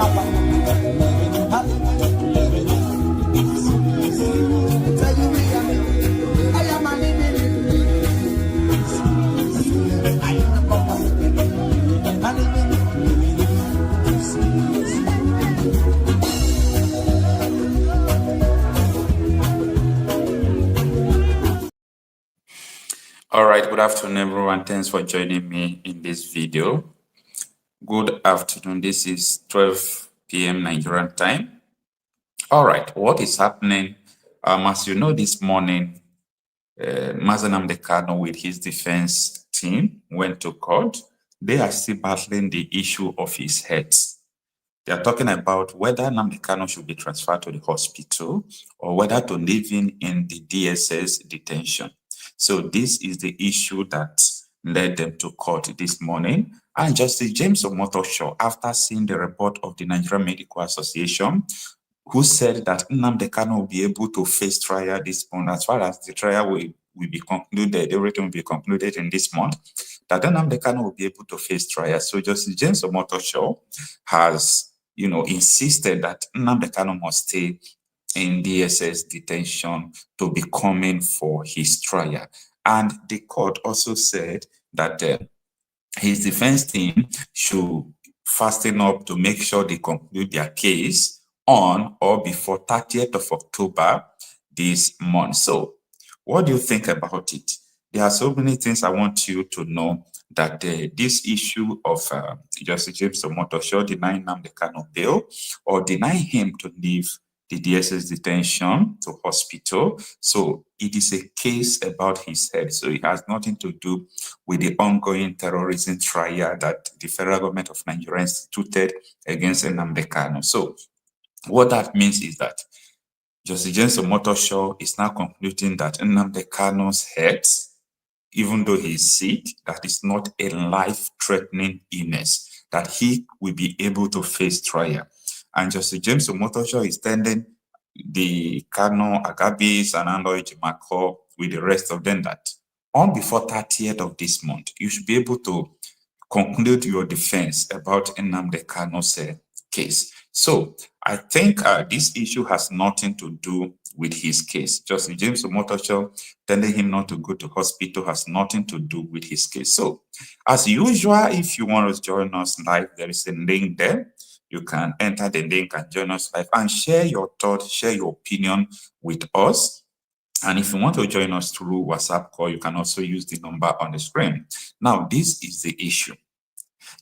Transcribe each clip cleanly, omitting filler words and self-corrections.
All right, good afternoon, everyone. Thanks for joining me in this video. Good afternoon. This is 12 p.m. Nigerian time. All right, what is happening? As you know, this morning, Nnamdi Kanu with his defense team went to court. They are still battling the issue of his head. They are talking about whether Nnamdi Kanu should be transferred to the hospital or whether to live in the DSS detention. So this is the issue that led them to court this morning. And Justice James Omotosho, after seeing the report of the Nigerian Medical Association, who said that Nnamdi Kanu will be able to face trial this month, as far as the trial will be concluded, everything will be concluded in this month, that Nnamdi Kanu will be able to face trial. So Justice James Omotosho has, insisted that Nnamdi Kanu must stay in DSS detention to be coming for his trial. And the court also said that his defense team should fasten up to make sure they conclude their case on or before 30th of October this month. So what do you think about it? There are so many things I want you to know, that this issue of Justice James Omotosho denying Nnamdi Kanu bail or denying him to leave the DSS detention to hospital. So it is a case about his head. So it has nothing to do with the ongoing terrorism trial that the federal government of Nigeria instituted against Nnamdi Kanu. So what that means is that Justice James Omotosho is now concluding that Nnamdi Kanu's head, even though he is sick, that is not a life-threatening illness, that he will be able to face trial. And Justice James Omotosho is telling the Kanu, Agabis, and Ando Ejimako with the rest of them that on before 30th of this month, you should be able to conclude your defense about Nnamdi Kanu's case. So I think this issue has nothing to do with his case. Justice James Omotosho telling him not to go to hospital has nothing to do with his case. So as usual, if you want to join us live, there is a link there. You can enter the link and join us live and share your thoughts, share your opinion with us. And if you want to join us through WhatsApp call, you can also use the number on the screen. Now, this is the issue.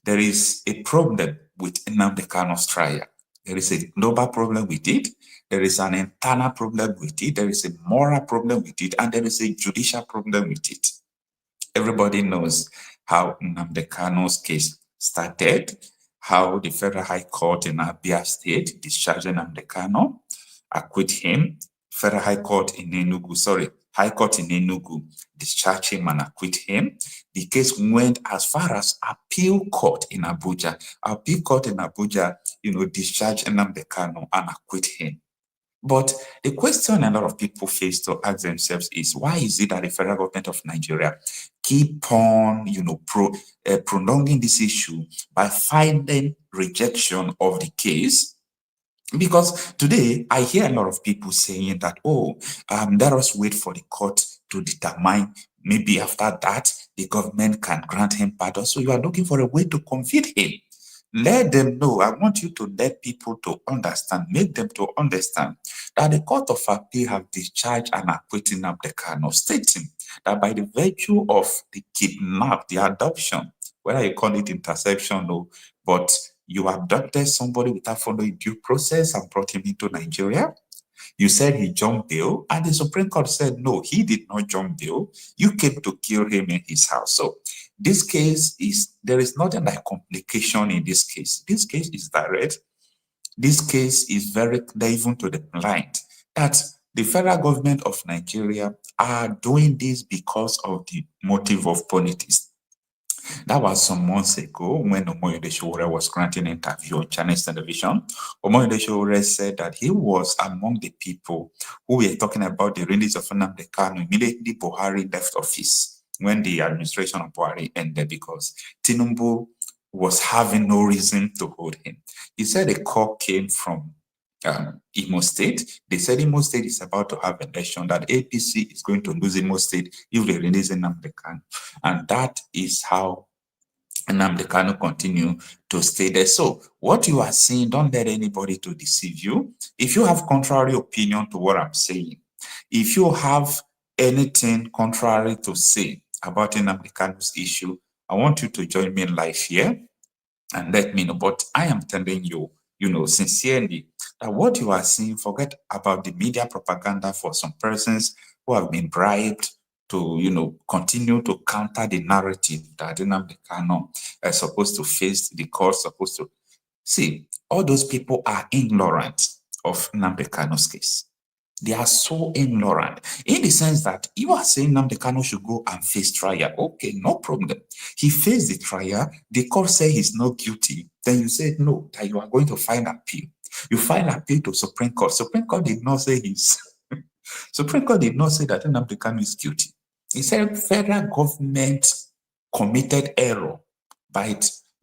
There is a problem with Nnamdi Kanu's trial. There is a global problem with it. There is an internal problem with it. There is a moral problem with it. And there is a judicial problem with it. Everybody knows how Nnamdi Kanu's case started, how the Federal High Court in Abia State discharged Nnamdi Kanu, acquit him. Federal High Court in High Court in Enugu discharged him and acquit him. The case went as far as Appeal Court in Abuja. Appeal Court in Abuja, discharged Nnamdi Kanu and acquit him. But the question a lot of people face to ask themselves is, why is it that the federal government of Nigeria keep on, prolonging this issue by finding rejection of the case? Because today I hear a lot of people saying that, let us wait for the court to determine. Maybe after that, the government can grant him pardon. So you are looking for a way to convict him. Let them know. I want you to let people to understand, make them to understand that the Court of Appeal have discharged and acquitted Nnamdi Kanu, stating that by the virtue of the kidnap, the adoption, whether you call it interception, but you abducted somebody without following due process and brought him into Nigeria. You said he jumped bail, and the Supreme Court said, no, he did not jump bail. You came to kill him in his house. So this case there is nothing like complication in this case. This case is direct. This case is very clear even to the blind, that the federal government of Nigeria are doing this because of the motive of politics. That was some months ago when Sowore was granting an interview on Chinese television. Sowore said that he was among the people who were talking about the release of Nnamdi Kanu immediately Buhari left office, when the administration of Buhari ended, because Tinubu was having no reason to hold him. He said a call came from Imo State. They said Imo State is about to have an election, that APC is going to lose Imo State if they release Nnamdi Kanu. And that is how Nnamdi Kanu continue to stay there. So what you are seeing, don't let anybody to deceive you. If you have contrary opinion to what I'm saying, if you have anything contrary to say about Nnamdi Kanu's issue, I want you to join me live here and let me know. But I am telling you, sincerely, that what you are seeing, forget about the media propaganda for some persons who have been bribed to, continue to counter the narrative that Nnamdi Kanu is supposed to face the court, supposed to. See, all those people are ignorant of Nnamdi Kanu's case. They are so ignorant in the sense that you are saying Nnamdi Kanu should go and face trial. Okay, no problem. He faced the trial. The court said he's not guilty. Then you said no, that you are going to file appeal. You file appeal to Supreme Court. Supreme Court did not say Supreme Court did not say that Nnamdi Kanu is guilty. He said federal government committed error by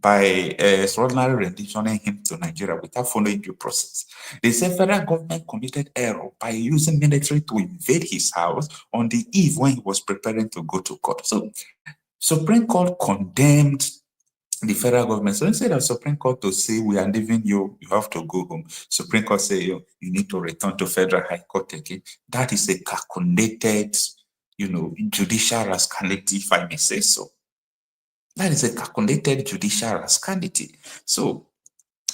extraordinary renditioning him to Nigeria without following due process. They said federal government committed error by using military to invade his house on the eve when he was preparing to go to court. So Supreme Court condemned the federal government. So instead of Supreme Court to say, we are leaving you, you have to go home, Supreme Court say, you need to return to Federal High Court again. That is a calculated, judicial rascality, if I may say so. That is a calculated judicial rascality. So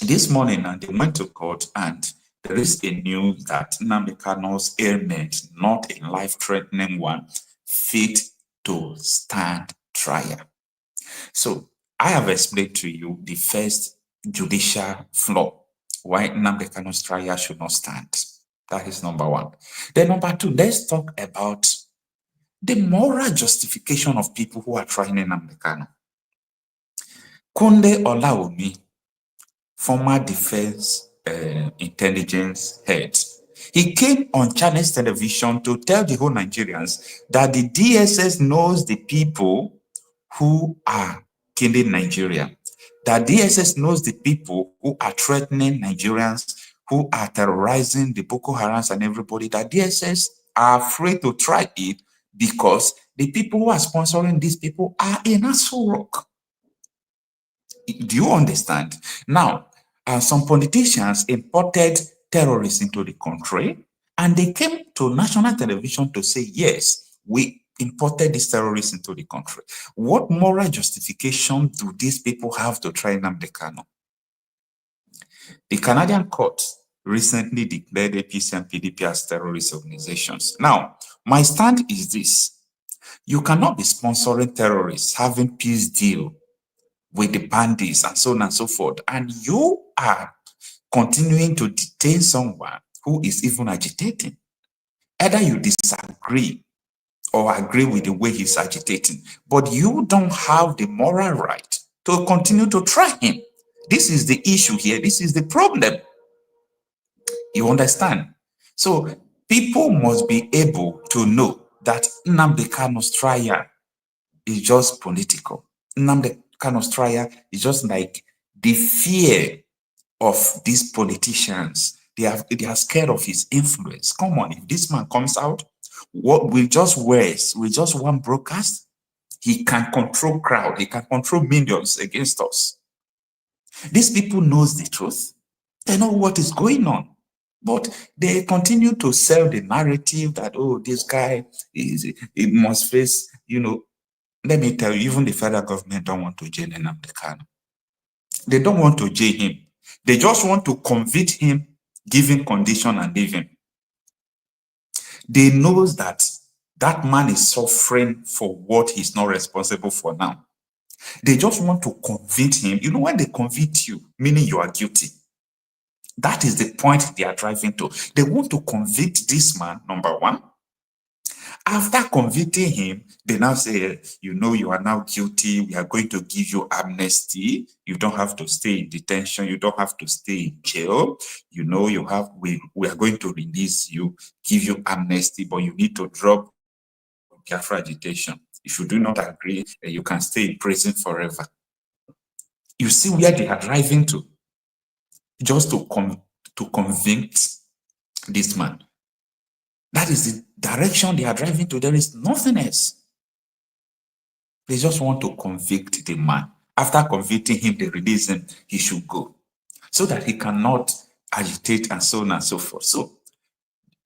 this morning, they went to court, and there is a news that Nnamdi Kanu's ailment, not a life-threatening one, fit to stand trial. So I have explained to you the first judicial flaw why Nnamdi Kanu's trial should not stand. That is number one. Then number two, let's talk about the moral justification of people who are trying Nnamdi Kanu. Kunle Olaomi, former defense intelligence head, he came on Channels television to tell the whole Nigerians that the DSS knows the people who are killing Nigeria, that DSS knows the people who are threatening Nigerians, who are terrorizing the Boko Harams and everybody, that DSS are afraid to try it because the people who are sponsoring these people are in Aso Rock. Do you understand? Now, some politicians imported terrorists into the country, and they came to national television to say, yes, we imported these terrorists into the country. What moral justification do these people have to try Nnamdi Kanu? The Canadian court recently declared APC and PDP as terrorist organizations. Now, my stand is this. You cannot be sponsoring terrorists, having peace deal with the bandits and so on and so forth, and you are continuing to detain someone who is even agitating. Either you disagree or agree with the way he's agitating, but you don't have the moral right to continue to try him. This is the issue here. This is the problem. You understand? So people must be able to know that Nnamdi Kanu's trial is just political. Nnamdi Kanu's trial is just like the fear of these politicians. They are scared of his influence. Come on, if this man comes out, what with just words, with just one broadcast, he can control crowd, he can control millions against us. These people knows the truth. They know what is going on. But they continue to sell the narrative that, oh, this guy he must face, let me tell you, even the federal government don't want to jail Nnamdi Kanu. They don't want to jail him. They just want to convict him, give him condition and leave him. They know that that man is suffering for what he's not responsible for now. They just want to convict him. When they convict you, meaning you are guilty. That is the point they are driving to. They want to convict this man, number one. After convicting him, they now say, you are now guilty. We are going to give you amnesty. You don't have to stay in detention. You don't have to stay in jail. We are going to release you, give you amnesty, but you need to drop Biafra agitation. If you do not agree, you can stay in prison forever. You see where they are driving to, just to convict this man. That is the direction they are driving to. There is nothing else. They just want to convict the man. After convicting him, they release him, he should go, so that he cannot agitate and so on and so forth. So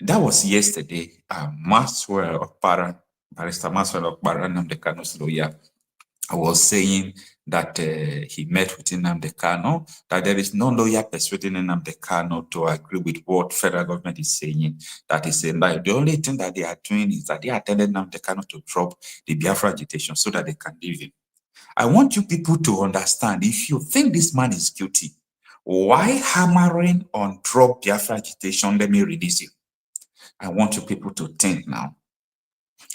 that was yesterday. Barrister Maxwell Okpara, Nnamdi Kanu's lawyer, was saying that he met with Nnamdi Kanu, that there is no lawyer persuading Nnamdi Kanu to agree with what federal government is saying. That is saying that the only thing that they are doing is that they are telling Nnamdi Kanu to drop the Biafra agitation so that they can leave him. I want you people to understand, if you think this man is guilty, why hammering on drop Biafra agitation, let me release you? I want you people to think now.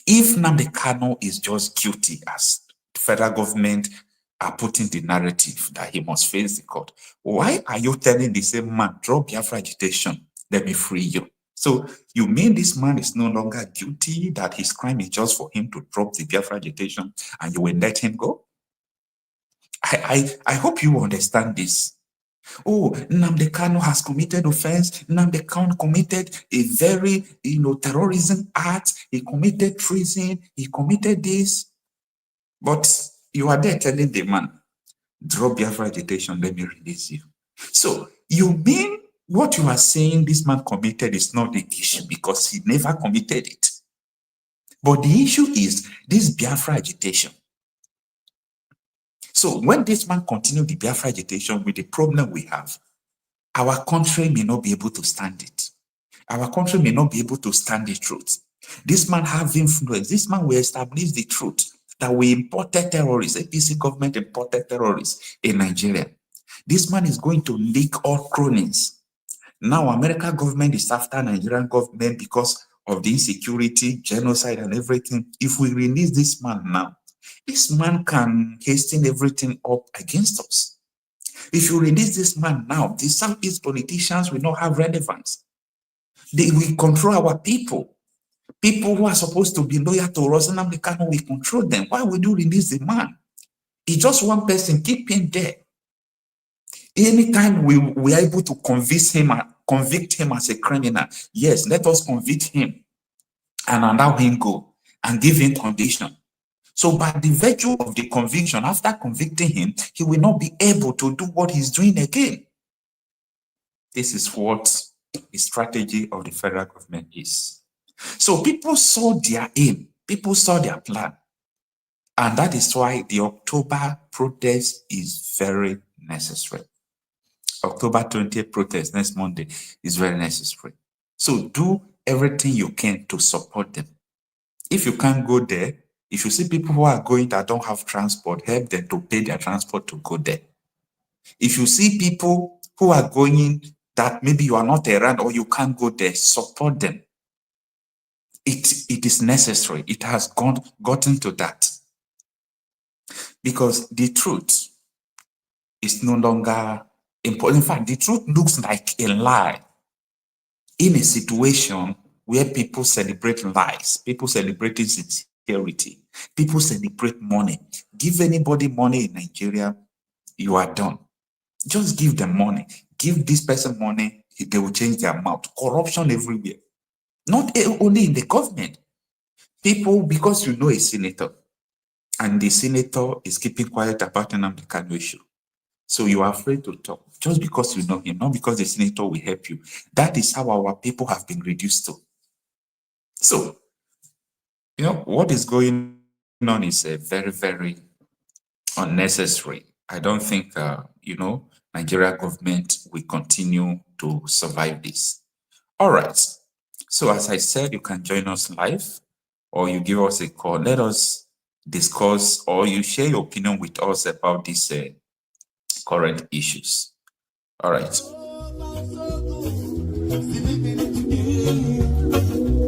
If Nnamdi Kanu is just guilty, as the federal government are putting the narrative that he must face the court, why are you telling the same man, drop Biafra agitation, let me free you? So you mean this man is no longer guilty, that his crime is just for him to drop the Biafra agitation and you will let him go? I hope you understand this. Oh, Nnamdi Kanu has committed offense. Nnamdi Kanu committed a very, terrorism act. He committed treason. He committed this. But you are there telling the man, drop Biafra agitation, let me release you. So you mean what you are saying this man committed is not the issue, because he never committed it. But the issue is this Biafra agitation. So when this man continued the Biafra agitation with the problem we have, our country may not be able to stand it. Our country may not be able to stand the truth. This man have influence. This man will establish the truth that we imported terrorists, APC government imported terrorists in Nigeria. This man is going to leak all cronies. Now American government is after Nigerian government because of the insecurity, genocide and everything. If we release this man now, this man can hasten everything up against us. If you release this man now, the Southeast politicians will not have relevance. They will control our people. People who are supposed to be loyal to us, Nnamdi Kanu will control them. Why would you release the man? It's just one person, keep him there. Anytime we are able to convict him as a criminal, yes, let us convict him and allow him go and give him condition. So by the virtue of the conviction, after convicting him, he will not be able to do what he's doing again. This is what the strategy of the federal government is. So people saw their aim, people saw their plan. And that is why the October protest is very necessary. October 20th protest next Monday is very necessary. So do everything you can to support them. If you can't go there, if you see people who are going that don't have transport, help them to pay their transport to go there. If you see people who are going that maybe you are not around or you can't go there, support them. It is necessary. It has gotten to that. Because the truth is no longer important. In fact, the truth looks like a lie in a situation where people celebrate lies, people celebrating sincerity, people celebrate money. Give anybody money in Nigeria, you are done. Just give them money. Give this person money, they will change their mouth. Corruption everywhere. Not only in the government. People, because you know a senator, and the senator is keeping quiet about Nnamdi Kanu issue. So you are afraid to talk just because you know him, not because the senator will help you. That is how our people have been reduced to. So, what is going on is very, very unnecessary. I don't think, Nigeria government will continue to survive this. All right. So as I said, you can join us live or you give us a call. Let us discuss or you share your opinion with us about these current issues. All right.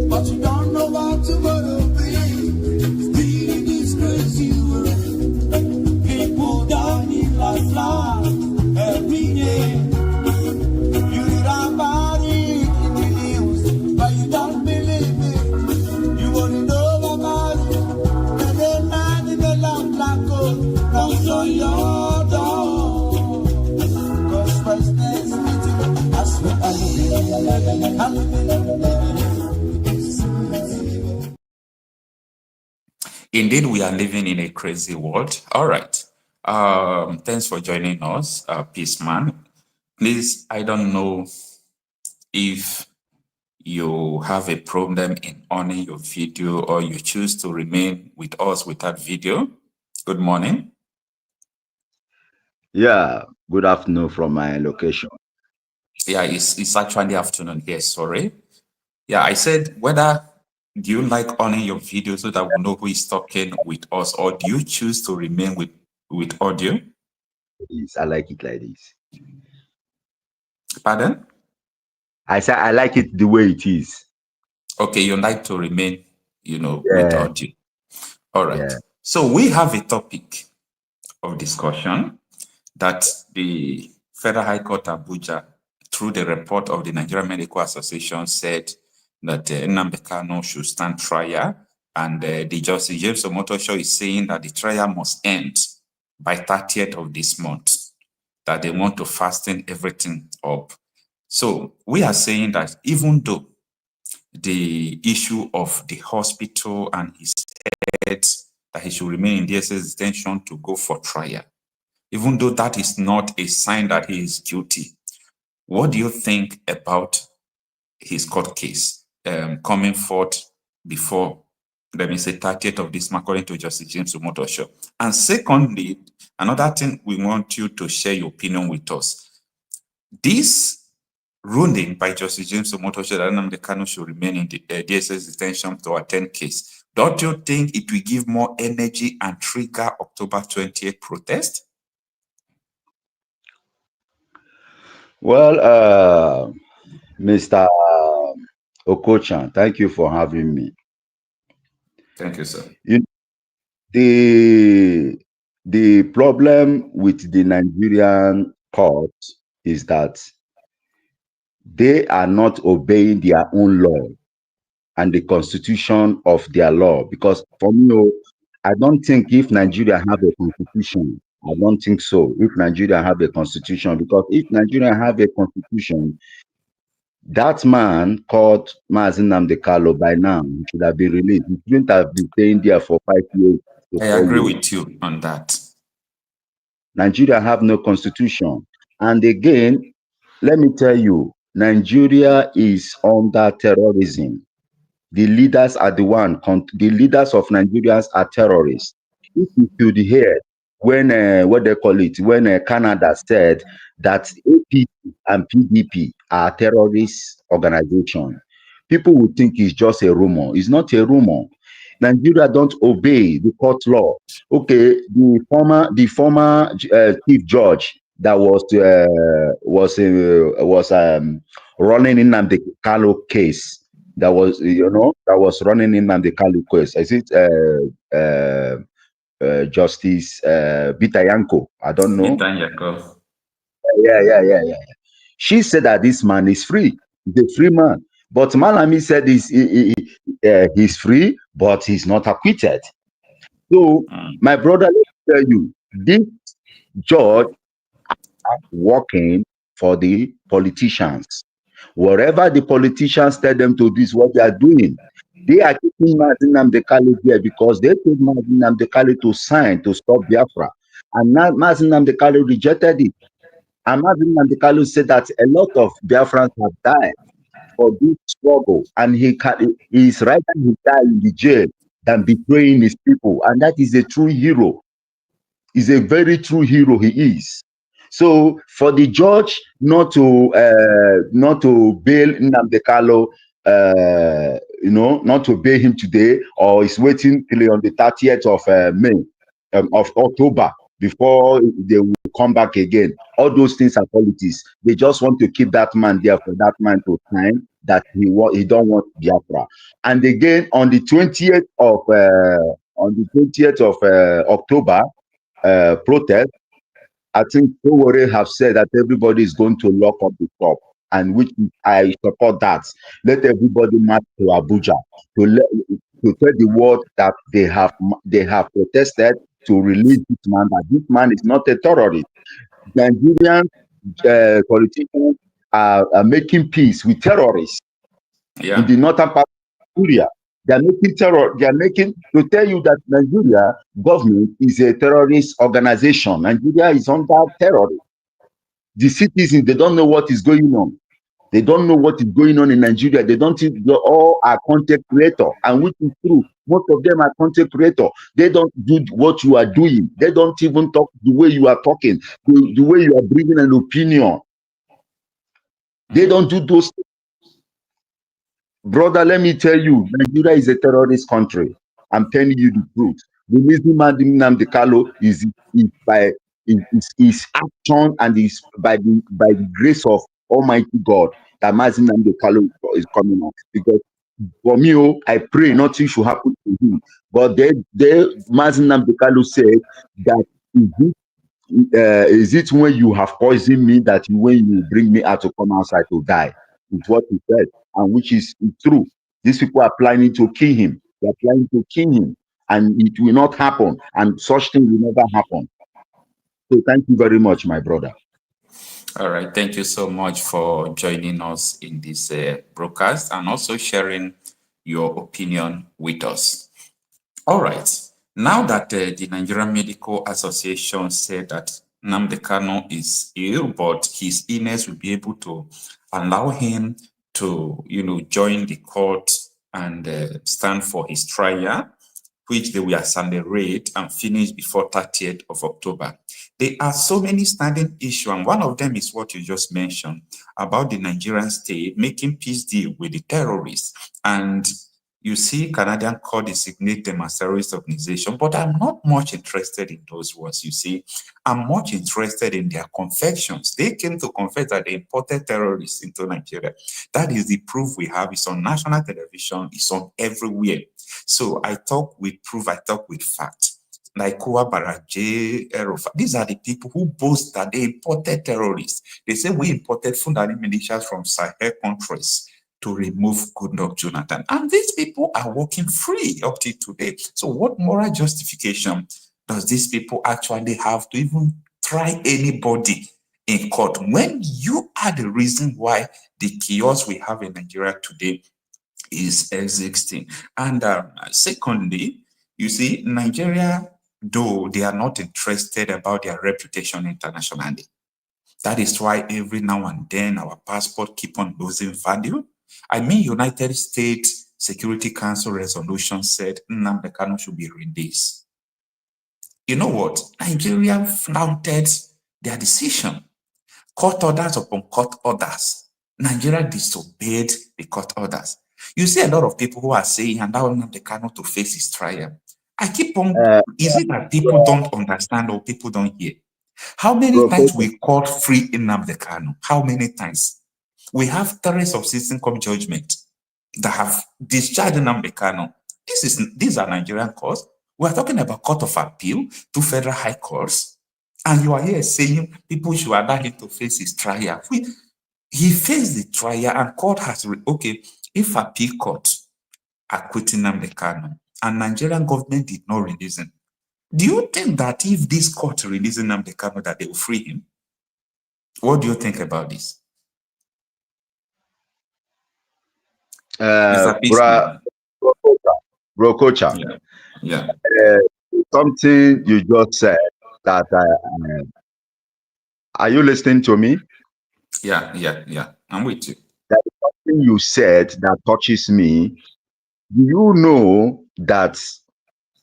But you don't know what tomorrow brings. Speed is crazy. People dying like flies every day. You read about it in the news, but you don't believe it. You only know about it. And then man in the lamp black gold knocks on your door. Indeed, we are living in a crazy world. All right. Thanks for joining us, Peace Man. Please, I don't know if you have a problem in owning your video or you choose to remain with us without video. Good morning. Yeah, good afternoon from my location. Yeah, it's actually afternoon here, sorry. Yeah, I said whether do you like owning your video so that we know who is talking with us, or do you choose to remain with audio? I like it like this. Pardon? I said I like it the way it is. Okay, you like to remain, with Yeah, audio. All right. yeah. So we have a topic of discussion that the Federal High Court Abuja, through the report of the Nigerian Medical Association, said that Nnamdi Kanu should stand trial, and the Justice James Omotosho is saying that the trial must end by 30th of this month, that they want to fasten everything up. So we are saying that even though the issue of the hospital and his head, that he should remain in DSS detention to go for trial, even though that is not a sign that he is guilty, what do you think about his court case coming forth before, let me say, 30th of this month, according to Justice James Omotosho? And secondly, another thing we want you to share your opinion with us. This ruling by Justice James Omotosho that Nnamdi Kanu should remain in the DSS detention to attend case, don't you think it will give more energy and trigger October 20th protest? Well, Mr. Okochan, thank you for having me. Thank you, sir. The problem with the Nigerian court is that they are not obeying their own law and the constitution of their law. Because for me, I don't think if Nigeria have a constitution, I don't think so. If Nigeria have a constitution, because if Nigeria have a constitution, that man called Mazi Nnamdi Kanu by now he should have been released. He shouldn't have been staying there for 5 years. I agree with you on that. Nigeria have no constitution. And again, let me tell you, Nigeria is under terrorism. The leaders are the leaders of Nigerians are terrorists. If you could hear when, what they call it, when Canada said that APC and PDP are terrorist organization, people would think it's just a rumor. It's not a rumor. Nigeria don't obey the court law. Okay, the former chief judge that was running in Nnamdi Kanu case, that was running in Nnamdi Kanu case. Is it Justice Bitayanko? I don't know. Bitayanko. Yeah. She said that this man is free. He's a free man. But Malami said he's free, but he's not acquitted. So, my brother, let me tell you, this judge is working for the politicians. Whatever the politicians tell them to do is what they are doing. They are keeping Mazi Nnamdi Kanu there because they told Mazi Nnamdi Kanu to sign to stop Biafra. And now Mazi Nnamdi Kanu rejected it. And Mazi Nnamdi Kanu said that a lot of Biafrans have died for this struggle. And he's rather he die in the jail than betraying his people. And that is a true hero. He's a very true hero, he is. So for the judge not to bail Nnamdi Kanu, not to bail him today, or is waiting till on the 30th of May, of October, before they will come back again. All those things are politics. They just want to keep that man there for that man to sign that he don't want Biafra. And again on the 20th of October protest, I think Sowore have said that everybody is going to lock up the shop, and which I support that. Let everybody march to Abuja to tell the world that they have protested to release this man. That this man is not a terrorist. Nigerian politicians making peace with terrorists in Yeah. the northern part of Nigeria. They are making terror. They are making to tell you that Nigeria government is a terrorist organization. Nigeria is under terror. The citizens, they don't know what is going on. They don't know what is going on in Nigeria. They don't think they all are content creator, and which is true. Most of them are content creator. They don't do what you are doing. They don't even talk the way you are talking, the way you are bringing an opinion. They don't do those things. Brother, let me tell you, Nigeria is a terrorist country. I'm telling you the truth. The reason Nnamdi Kanu is by his action and is by the grace of Almighty God that Nnamdi Kanu is coming out. Because for me, I pray nothing should happen to him. But Nnamdi Kanu said that is it when you have poisoned me that when you bring me out to come outside to die? It's what he said, and which is true. These people are planning to kill him. They are planning to kill him, and it will not happen, and such thing will never happen. So thank you very much, my brother. All right. Thank you so much for joining us in this broadcast and also sharing your opinion with us. All right. Now that the Nigerian Medical Association said that Nnamdi Kanu is ill, but his illness will be able to allow him to, join the court and stand for his trial, which they will accelerate and finish before 30th of October. There are so many standing issues, and one of them is what you just mentioned about the Nigerian state making peace deal with the terrorists. And you see, Canadian court designate them as terrorist organization, but I'm not much interested in those words. You see, I'm much interested in their confessions. They came to confess that they imported terrorists into Nigeria. That is the proof we have. It's on national television. It's on everywhere. So I talk with proof. I talk with fact. Like Kuwa Baraje, Erofa. These are the people who boast that they imported terrorists. They say we imported Fulani militias from Sahel countries to remove Goodluck Jonathan. And these people are working free up to today. So what moral justification does these people actually have to even try anybody in court when you are the reason why the chaos we have in Nigeria today is existing? And secondly, you see, Nigeria, though they are not interested about their reputation internationally. That is why every now and then our passport keep on losing value. I mean, United States Security Council resolution said Nnamdi Kanu should be released. You know what? Nigeria flouted their decision. Court orders upon court orders. Nigeria disobeyed the court orders. You see a lot of people who are saying, and now Nnamdi Kanu to face his trial. I keep on, is it that people don't understand or people don't hear? How many times we called free Nnamdi Kanu? How many times? We have threats of citizen come judgment that have discharged Nnamdi Kanu. These are Nigerian courts. We are talking about Court of Appeal to Federal High Courts. And you are here saying people should allow him to face his trial. He faced the trial and court has, okay, if appeal court acquitting Nnamdi Kanu and Nigerian government did not release him, do you think that if this court releases Nnamdi Kanu that they will free him? What do you think about this? Brokocha. Yeah. Something you just said that are you listening to me? Yeah. I'm with you. That is something you said that touches me. Do you know that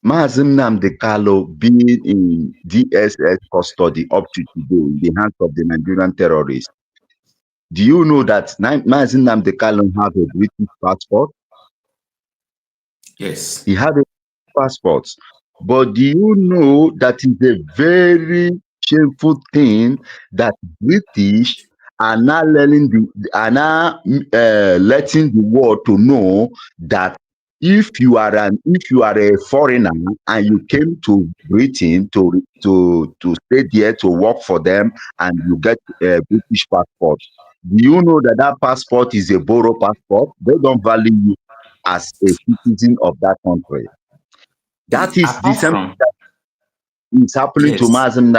Nnamdi Kanu being in DSS custody up to today in the hands of the Nigerian terrorists? Do you know that Nnamdi Kanu has a British passport? Yes. He had a passport. But do you know that it's a very shameful thing that British are now letting the world to know that if you are a foreigner and you came to Britain to stay there to work for them and you get a British passport, do you know that that passport is a borrow passport? They don't value you as a citizen of that country. That is the same thing that is happening to Mazin.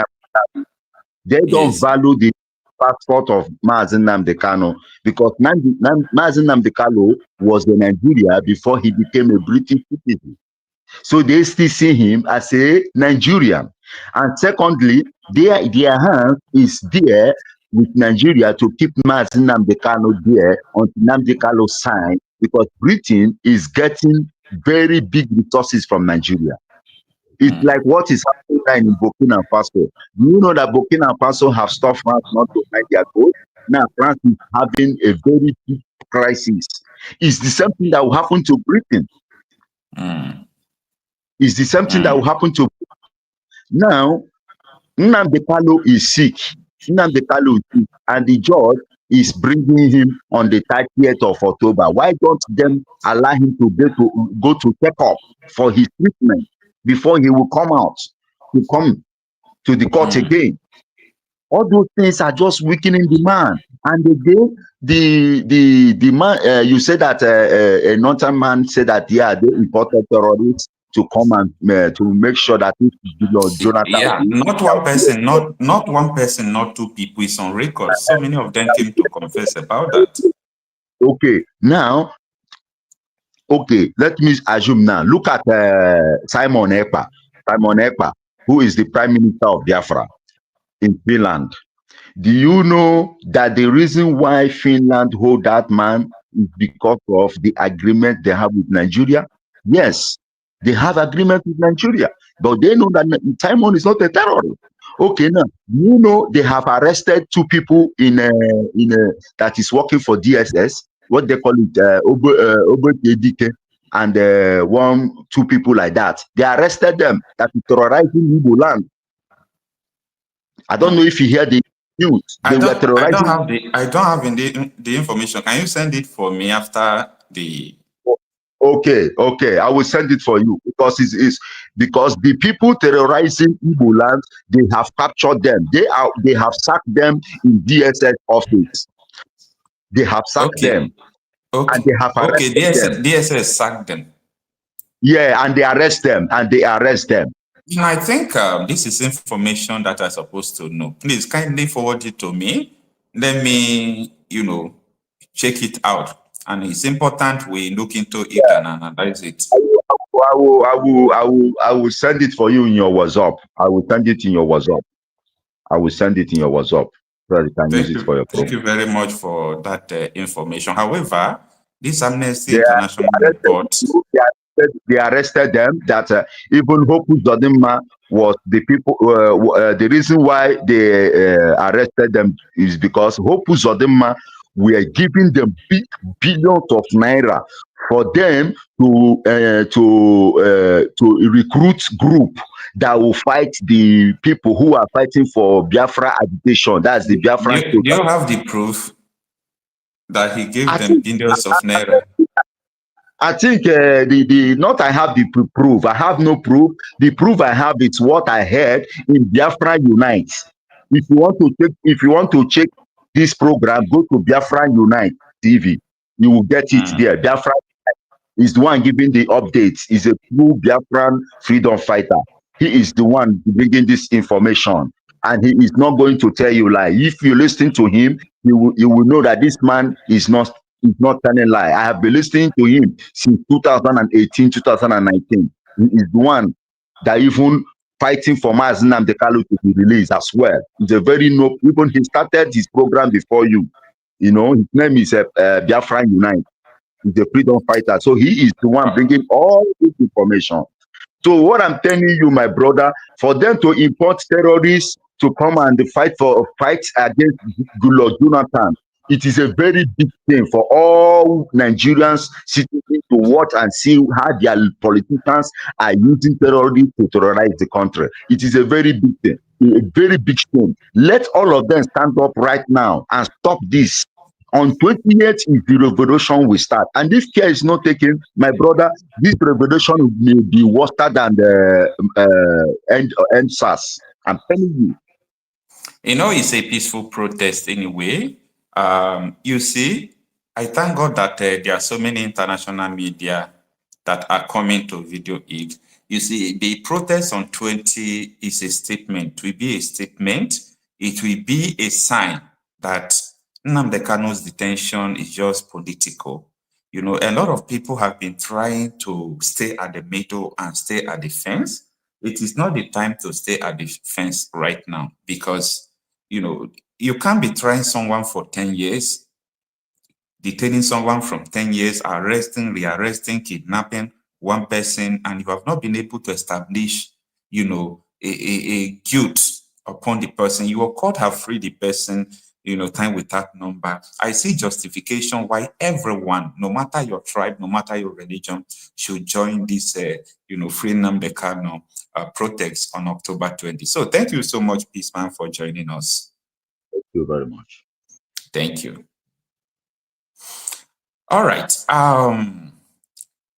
They don't value the passport of Mazen Nnamdi Kanu because Mazen Nnamdi Kanu was in Nigeria before he became a British citizen. So they still see him as a Nigerian. And secondly, their hand is there with Nigeria to keep Mazen Nnamdi Kanu there until Nnamdi Kanu sign because Britain is getting very big resources from Nigeria. It's like what is happening now in Burkina Faso. Do you know that Burkina Faso have stopped France not to find their gold? Now France is having a very big crisis. It's the same thing that will happen to Britain. It's the same thing that will happen to now. Nnamdi Kanu is sick. Nnamdi Kanu is sick, and the judge is bringing him on the 30th of October. Why don't them allow him to go to check up for his treatment before he will come out to come to the court again? All those things are just weakening the man. And again, the man, you said that a northern man said that they imported terrorists to come and to make sure that Jonathan. Yeah, not one person, not two people. It's on record. So many of them came to confess about that. Okay, now, let me assume now. Look at Simon Ekpa. Simon Ekpa, who is the Prime Minister of Biafra in Finland. Do you know that the reason why Finland hold that man is because of the agreement they have with Nigeria? Yes, they have agreement with Nigeria, but they know that Simon is not a terrorist. Okay, now you know they have arrested two people in that is working for DSS. What they call it, Obo and two people like that. They arrested them that is terrorizing Igbo land. I don't know if you hear the news. I don't have the information. Can you send it for me after the? Okay. I will send it for you because it's because the people terrorizing Igbo land, they have captured them. They have sacked them in DSS office. They have sacked them. Okay. And they have arrested them. DSS sacked them. Yeah, and they arrest them. I think this is information that I'm supposed to know. Please kindly forward it to me. Let me, check it out. And it's important we look into it and analyze it. I will send it for you in your WhatsApp. I will send it in your WhatsApp so that you can use it for your program. Thank you very much for that information. However, this Amnesty International report. They arrested them. That even Hope Uzodinma was the people. The reason why they arrested them is because Hope Uzodinma were giving them big billions of naira for them to recruit group that will fight the people who are fighting for Biafra agitation. That's the Biafra. Do you have the proof that he gave them billions of naira? I think not I have the proof. I have no proof. The proof I have is what I heard in Biafra Unite. If you want to check this program, go to Biafra Unite TV. You will get it there. Biafra is the one giving the updates. He's a true Biafran freedom fighter. He is the one bringing this information, and he is not going to tell you lie. If you listen to him, you will know that this man is not telling lie. I have been listening to him since 2018, 2019. He is the one that even fighting for Mazen Nnamdi Kanu to be released as well. He's a very even he started his program before you. His name is Biafra Unite. He's a freedom fighter. So he is the one bringing all this information. So what I'm telling you, my brother, for them to import terrorists to come and fight against Goodluck Jonathan, it is a very big thing for all Nigerians citizens to watch and see how their politicians are using terrorists to terrorize the country. It is a very big thing, a very big thing. Let all of them stand up right now and stop this. On 28th is the revolution will start. And if care is not taken, my brother, this revolution may be worse than the end SARS. I'm telling you. It's a peaceful protest anyway. You see, I thank God that there are so many international media that are coming to video it. You see, the protest on 20 is a statement. It will be a statement. It will be a sign that Nnamdi Kanu's detention is just political. You know, a lot of people have been trying to stay at the middle and stay at the fence. It is not the time to stay at the fence right now because, you know, you can't be trying someone for 10 years, detaining someone from 10 years, arresting, rearresting, kidnapping one person, and you have not been able to establish, you know, a guilt upon the person. Your court have freed the person, you know, time without number. I see justification why everyone, no matter your tribe, no matter your religion, should join this, you know, Free Nnamdi Kanu protest on October 20. So thank you so much, Peaceman, for joining us. Thank you very much. Thank you. All right.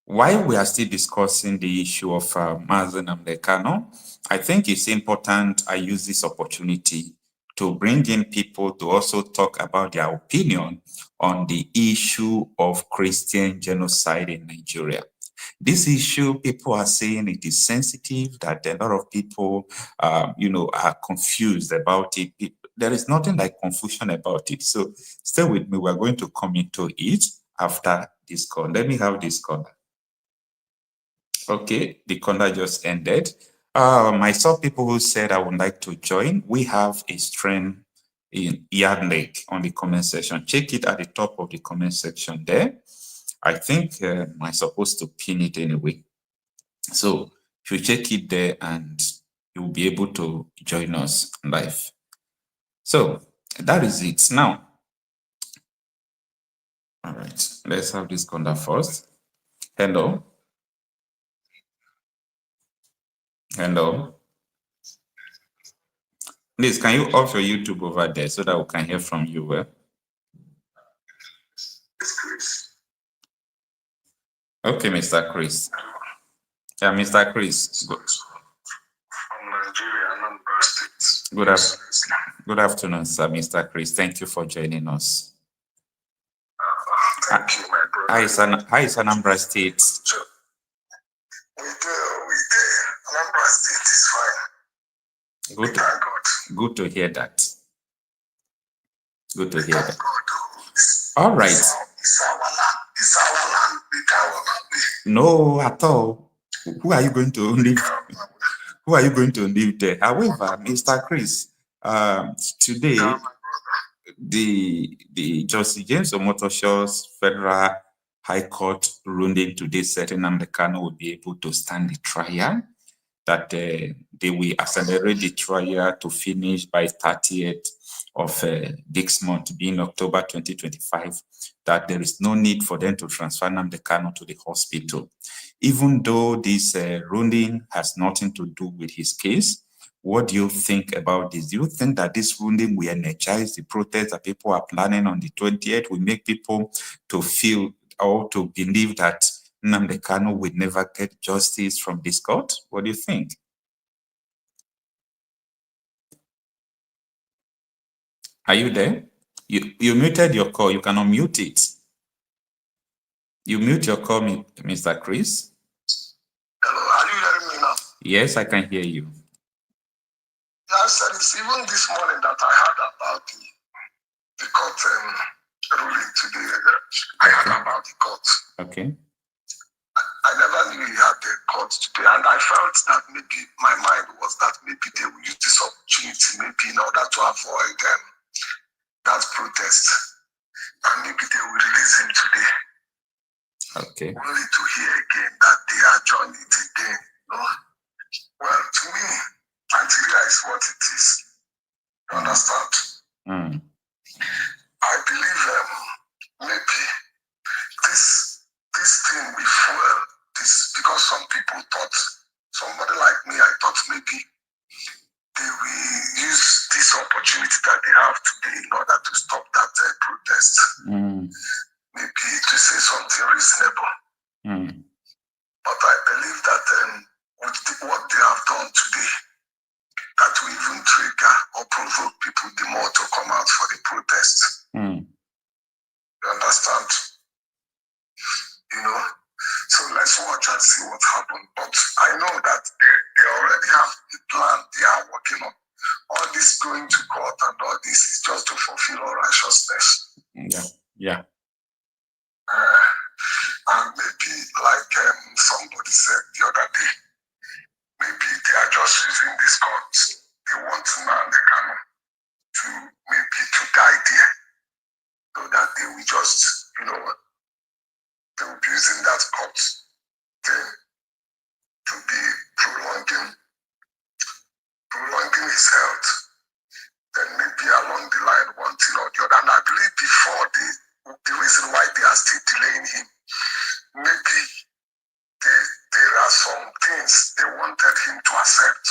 While we are still discussing the issue of Mazen Nnamdi Kanu, I think it's important I use this opportunity to bring in people to also talk about their opinion on the issue of Christian genocide in Nigeria. This issue, people are saying it is sensitive, that a lot of people, you know, are confused about it. There is nothing like confusion about it. So stay with me. We're going to come into it after this call. Let me have this call. Okay, the caller just ended. I saw people who said I would like to join. We have a stream in Yard Lake on the comment section. Check it at the top of the comment section there. I think I'm supposed to pin it anyway. So if you check it there and you'll be able to join us live. So that is it. Now, all right, let's have this caller first. Hello. Hello. Please, can you off your YouTube over there so that we can hear from you well? Okay, Mr. Chris. Yeah, Mr. Chris. From Nigeria, Anambra State. Good afternoon, sir, Mr. Chris. Thank you for joining us. Thank you, my brother. How is Anambra State? We there. Anambra State is fine. Good. Thank God. Good to hear that. Good to hear Thank that. God. All right. It's our land. It's our land. We can't. No, at all. Who are you going to live? Who are you going to live there? However, Mr. Chris, today the Justice James Omotoshaw's Federal High Court ruling today setting Nnamdi Kanu will be able to stand the trial, that they will accelerate the trial to finish by 30th of this month, being October 2025, that there is no need for them to transfer Nnamdi Kanu to the hospital. Even though this ruling has nothing to do with his case, what do you think about this? Do you think that this ruling will energize the protest that people are planning on the 20th, will make people to feel or to believe that Nnamdi Kanu will never get justice from this court? What do you think? Are you there? You muted your call. You can unmute it. You mute your call, Mr. Chris. Hello, are you hearing me now? Yes, I can hear you. I said it's even this morning that I heard about the court ruling today. I heard about the court. Okay. I never knew he had the court today, and I felt that maybe my mind was that maybe they will use this opportunity maybe in order to avoid that protest, and maybe they will release him today. Okay. Only to hear again that they are joining it again. No? Well, to me, Nigeria is what it is. You understand? Mm. I believe maybe this thing will fuel this, because some people thought, somebody like me, I thought maybe they will use this opportunity that they have today in order to stop that protest. Maybe to say something reasonable. But I believe that with what they have done today, that will even trigger or provoke people the more to come out for the protest. You understand? You know? So let's watch and see what happens. But I know that they already have a plan they are working on. all this going to court and all this is just to fulfill all righteousness. Yeah. And maybe like somebody said the other day, maybe they are just using this court. They want Nnamdi Kanu to maybe to die there, so that they will just, they will be using that court then to be prolonging his health. Then maybe along the line, one thing or the other. And I believe before the reason why they are still delaying him, maybe there are some things they wanted him to accept.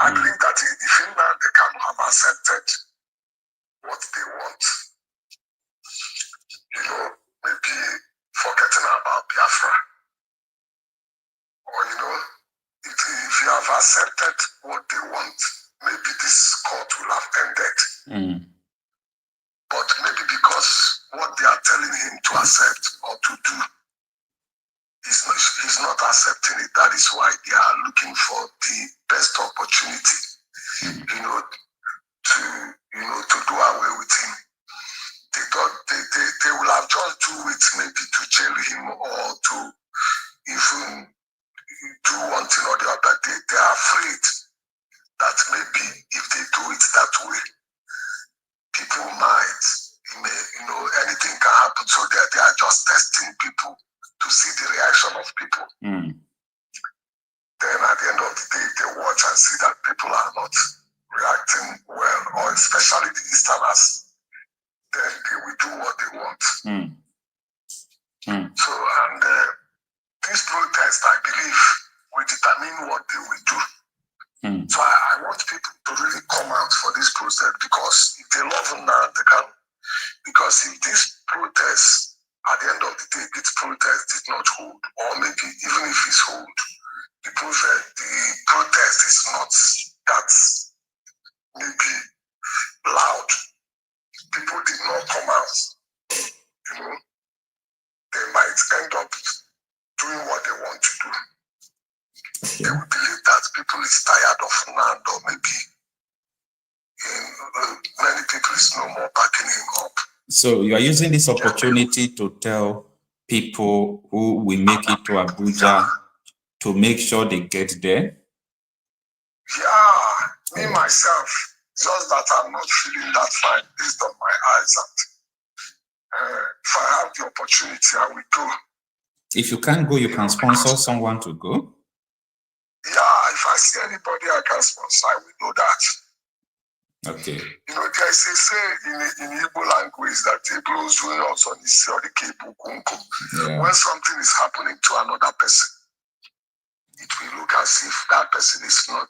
I believe that if they can have accepted what they want, maybe forgetting about Biafra, or if you have accepted what they want, maybe this court will have ended. But maybe because what they are telling him to accept or to do, he's not accepting it. That is why they are looking for the best opportunity, to do away with him. They thought they will have just do it maybe to jail him or to even do one thing or the other. They are afraid that maybe if they do it that way, people might, anything can happen. So they are just testing people to see the reaction of people. Then at the end of the day, they watch and see that people are not reacting well, or especially the Easterners. Then they will do what they want. So, and this protest, I believe, will determine what they will do. So I want people to really come out for this protest, because if they love him now, they can. Because if this protest, at the end of the day, this protest did not hold, or maybe even if it's hold, the protest is not that maybe loud. People did not come out. They might end up doing what they want to do. They will believe that people is tired of land, or maybe many people is no more backing him up. So you are using this opportunity to tell people who will make it to Abuja to make sure they get there? Yeah, me myself, just that I'm not feeling that fine based on my eyes. And if I have the opportunity, I will go. If you can't go, you can sponsor someone to go? Yeah, if I see anybody I can sponsor, I will do that. Okay. There is a say in Igbo language that Igbo doing also on the when something is happening to another person, it will look as if that person is not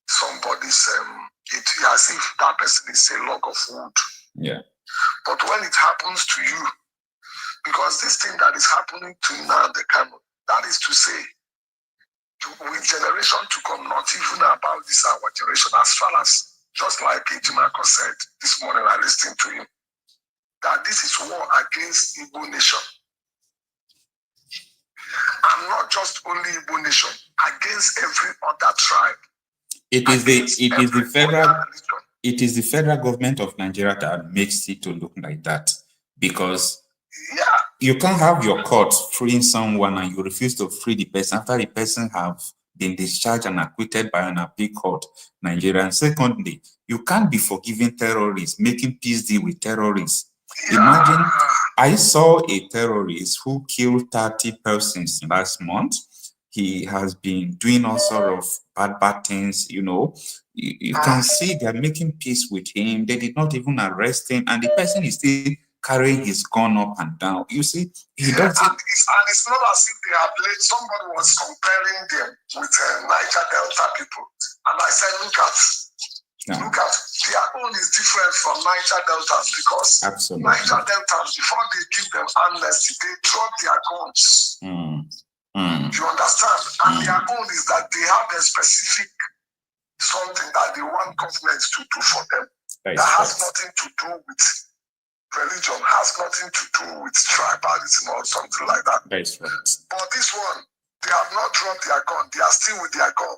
somebody's, as if that person is a log of wood. Yeah. But when it happens to you, because this thing that is happening to Nnamdi Kanu, that is to say, with generation to come, not even about this our generation, as far as, just like Ejimako said this morning, I listened to him, that this is war against Igbo nation. And not just only Igbo nation, against every other tribe. It is the federal government of Nigeria that makes it to look like that, because you can't have your court freeing someone and you refuse to free the person after the person have been discharged and acquitted by an appeal court, Nigeria. And secondly, you can't be forgiving terrorists, making peace deal with terrorists. Imagine, I saw a terrorist who killed 30 persons last month. He has been doing all sorts of bad things, You can see they're making peace with him. They did not even arrest him, and the person is still carrying his gun up and down. You see, he does it. And it's not as if they have laid, somebody was comparing them with Niger Delta people. And I said, look at, their own is different from Niger Deltas, because Niger Deltas, before they give them amnesty, they drop their guns. You understand? And their own is that they have a specific something that they want governments to do for them. That has nothing to do with religion, has nothing to do with tribalism or something like that. That's right. But this one, they have not dropped their gun. They are still with their gun.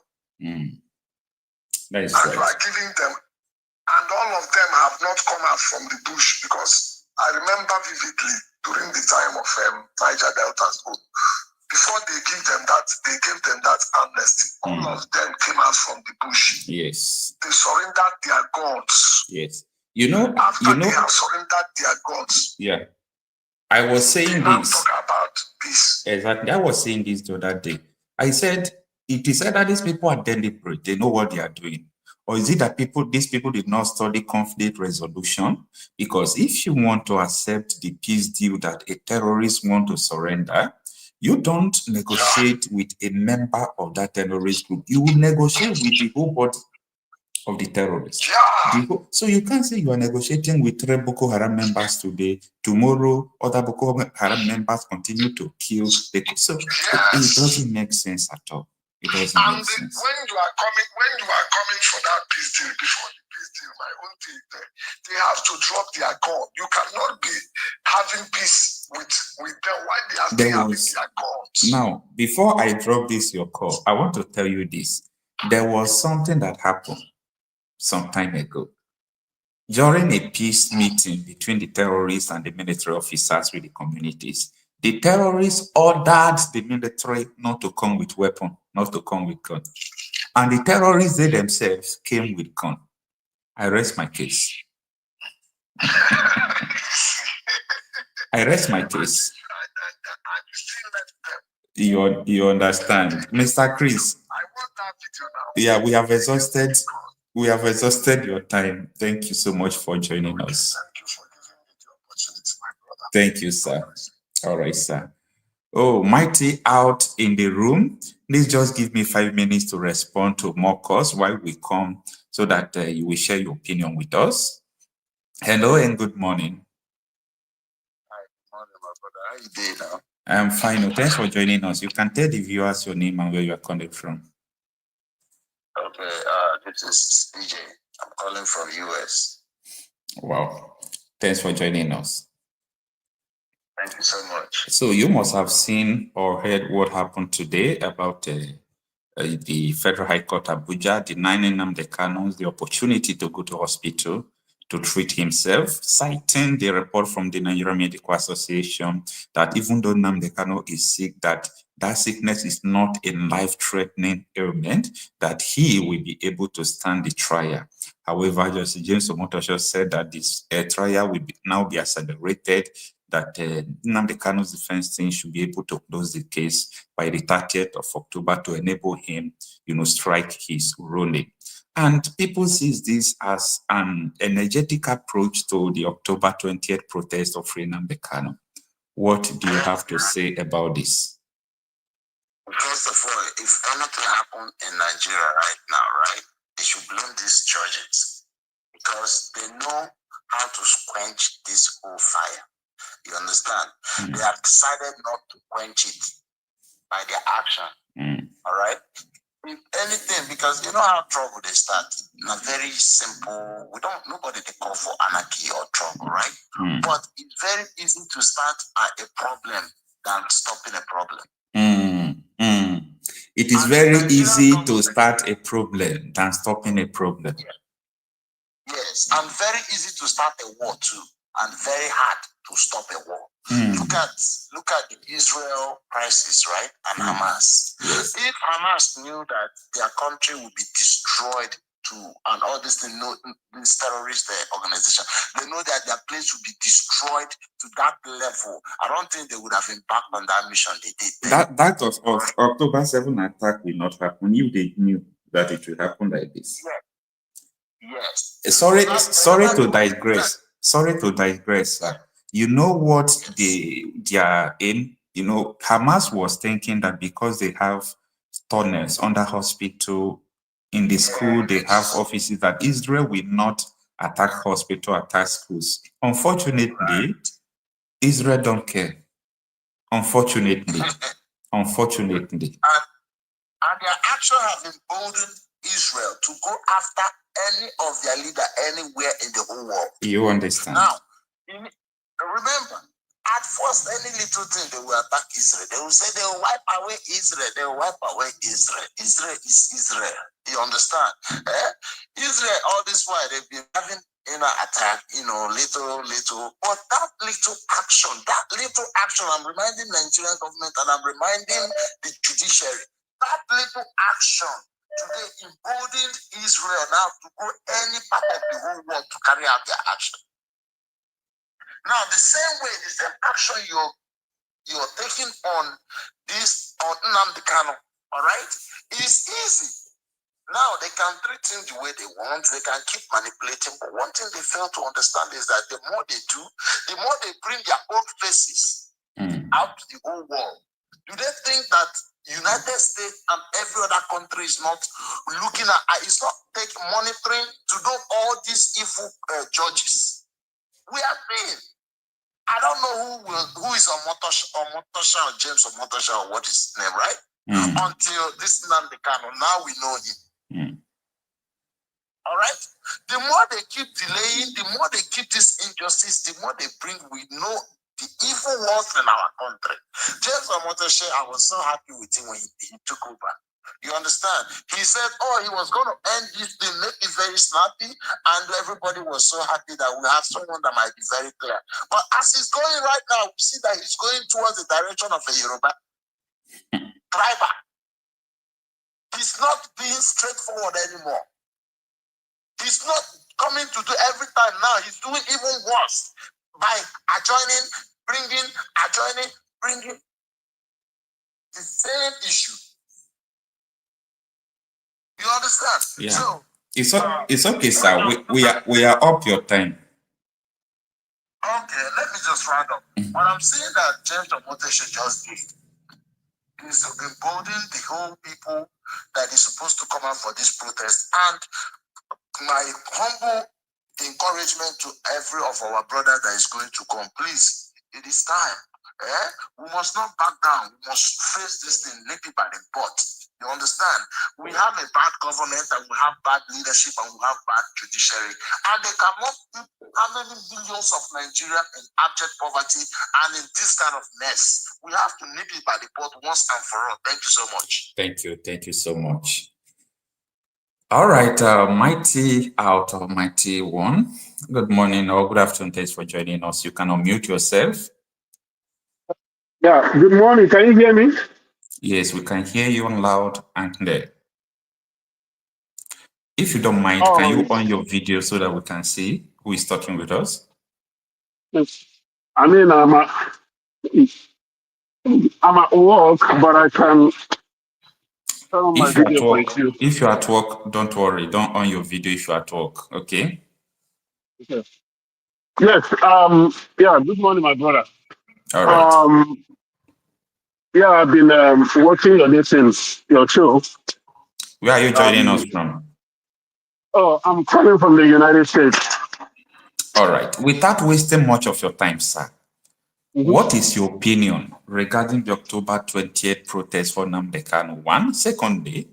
That is and right. you are giving them, and all of them have not come out from the bush, because I remember vividly during the time of Niger Delta's vote, before they gave them that amnesty, all of them came out from the bush. Yes. They surrendered their guns. Yes. After they have surrendered their guns, yeah. I was saying they now this. talk about this. Exactly. I was saying this the other day. I said, it is either these people are deliberate, they know what they are doing, or is it that these people did not study conflict resolution? Because if you want to accept the peace deal that a terrorist want to surrender, you don't negotiate with a member of that terrorist group. You will negotiate with the whole body of the terrorists. So you can't say you are negotiating with 3 Boko Haram members today. Tomorrow, other Boko Haram members continue to kill. So it doesn't make sense at all. It doesn't make sense. When you are coming for that peace deal, before the peace deal, my own thing, they have to drop their gun. You cannot be having peace with them while they are still having their guns. Now, before I drop this your call, I want to tell you this. There was something that happened some time ago. During a peace meeting between the terrorists and the military officers with the communities, the terrorists ordered the military not to come with weapon, not to come with gun. And the terrorists, they themselves came with gun. I rest my case. I rest my case. You understand. Mr. Chris, yeah, we have exhausted your time. Thank you so much for joining us. Thank you for giving me the opportunity, my brother. Thank you, sir. All right, sir. Oh, Mighty out in the room. Please just give me 5 minutes to respond to more calls while we come so that you will share your opinion with us. Hello and good morning. Hi, good morning, my brother. How you doing now? I'm fine. Thanks for joining us. You can tell the viewers your name and where you are calling from. Okay, this is DJ. I'm calling from US. Wow. Thanks for joining us. Thank you so much. So you must have seen or heard what happened today about the Federal High Court Abuja denying Nnamdi Kanu the opportunity to go to hospital to treat himself, citing the report from the Nigerian Medical Association that even though Nnamdi Kanu is sick, that sickness is not a life-threatening ailment, that he will be able to stand the trial. However, Justice James Omotosho said that this trial will now be accelerated, that Nnamdi Kanu's defense team should be able to close the case by the 30th of October to enable him, strike his ruling. And people see this as an energetic approach to the October 20th protest of Nnamdi Kanu. What do you have to say about this? First of all, if anything happened in Nigeria right now, right, they should blame these judges because they know how to quench this whole fire. You understand? They have decided not to quench it by their action. All right? If anything, because you know how trouble they start. Not very simple. Nobody they call for anarchy or trouble, right? But it's very easy to start a problem than stopping a problem. It is very easy to start a problem than stopping a problem. Yes, and very easy to start a war too, and very hard to stop a war. Look at the Israel crisis, right? And Hamas. Yes. If Hamas knew that their country would be destroyed and all this terrorist organization, they know that their place would be destroyed to that level. I don't think they would have embarked on that mission they did. That of October 7 attack will not happen if they knew that it will happen like this. Yes. Sorry to digress. Sorry to digress, sir. You know what they are in? Hamas was thinking that because they have tunnels under hospital, in the school, they have offices, that Israel will not attack hospital, attack schools. Unfortunately, Israel don't care. Unfortunately. And their action has emboldened Israel to go after any of their leader anywhere in the whole world. You understand? Now, remember, at first, any little thing they will attack Israel. They will say they will wipe away Israel. They will wipe away Israel. Israel is Israel. You understand? Israel, all this while, they've been having attack, little, but that little action, I'm reminding Nigerian government and I'm reminding the judiciary, that little action today emboldened Israel now to go any part of the whole world to carry out their action. Now, the same way, the same action you're taking on Nnamdi Kanu, all right, is easy. Now they can treat him the way they want, they can keep manipulating, but one thing they fail to understand is that the more they do, the more they bring their own faces out to the whole world. Do they think that United States and every other country is not looking at, it's not monitoring to know all these evil judges? We are being. I don't know who is Omotosha or James Omotosha or what is his name, right? Until this Nnamdi Kanu, now we know him. All right? The more they keep delaying, the more they keep this injustice, the more they bring, we know the evil ones in our country. James Omotosha, I was so happy with him when he took over. You understand? He said, he was going to end this thing, make it very snappy, and everybody was so happy that we have someone that might be very clear. But as he's going right now, we see that he's going towards the direction of a Yoruba tribal. He's not being straightforward anymore. He's not coming to do every time now. He's doing even worse by adjoining, bringing the same issue. You understand? Yeah. So it's okay, sir. We are up your time. Okay, let me just round up. What I'm saying that James Omotosha just did is to embolden the whole people that is supposed to come out for this protest. And my humble encouragement to every of our brothers that is going to come, please, it is time. We must not back down. We must face this thing, nip it by the butt. You understand? We have a bad government and we have bad leadership and we have bad judiciary. And they cannot keep how many millions of Nigeria in abject poverty and in this kind of mess. We have to nip it by the butt once and for all. Thank you so much. Thank you so much. All right, Mighty out of Mighty One. Good morning or good afternoon. Thanks for joining us. You can unmute yourself. Yeah, good morning. Can you hear me? Yes, we can hear you loud and clear. If you don't mind, can you on your video so that we can see who is talking with us? Yes. I mean, I'm at work, but I can turn on my video for you. If you're at work, don't worry. Don't on your video if you're at work, okay? Okay. Yes. Yeah. Good morning, my brother. All right. Yeah, I've been watching your show. Where are you joining us from? Oh, I'm coming from the United States. All right. Without wasting much of your time, sir, what is your opinion regarding the October 28th protest for Nnamdi Kanu? One. Secondly,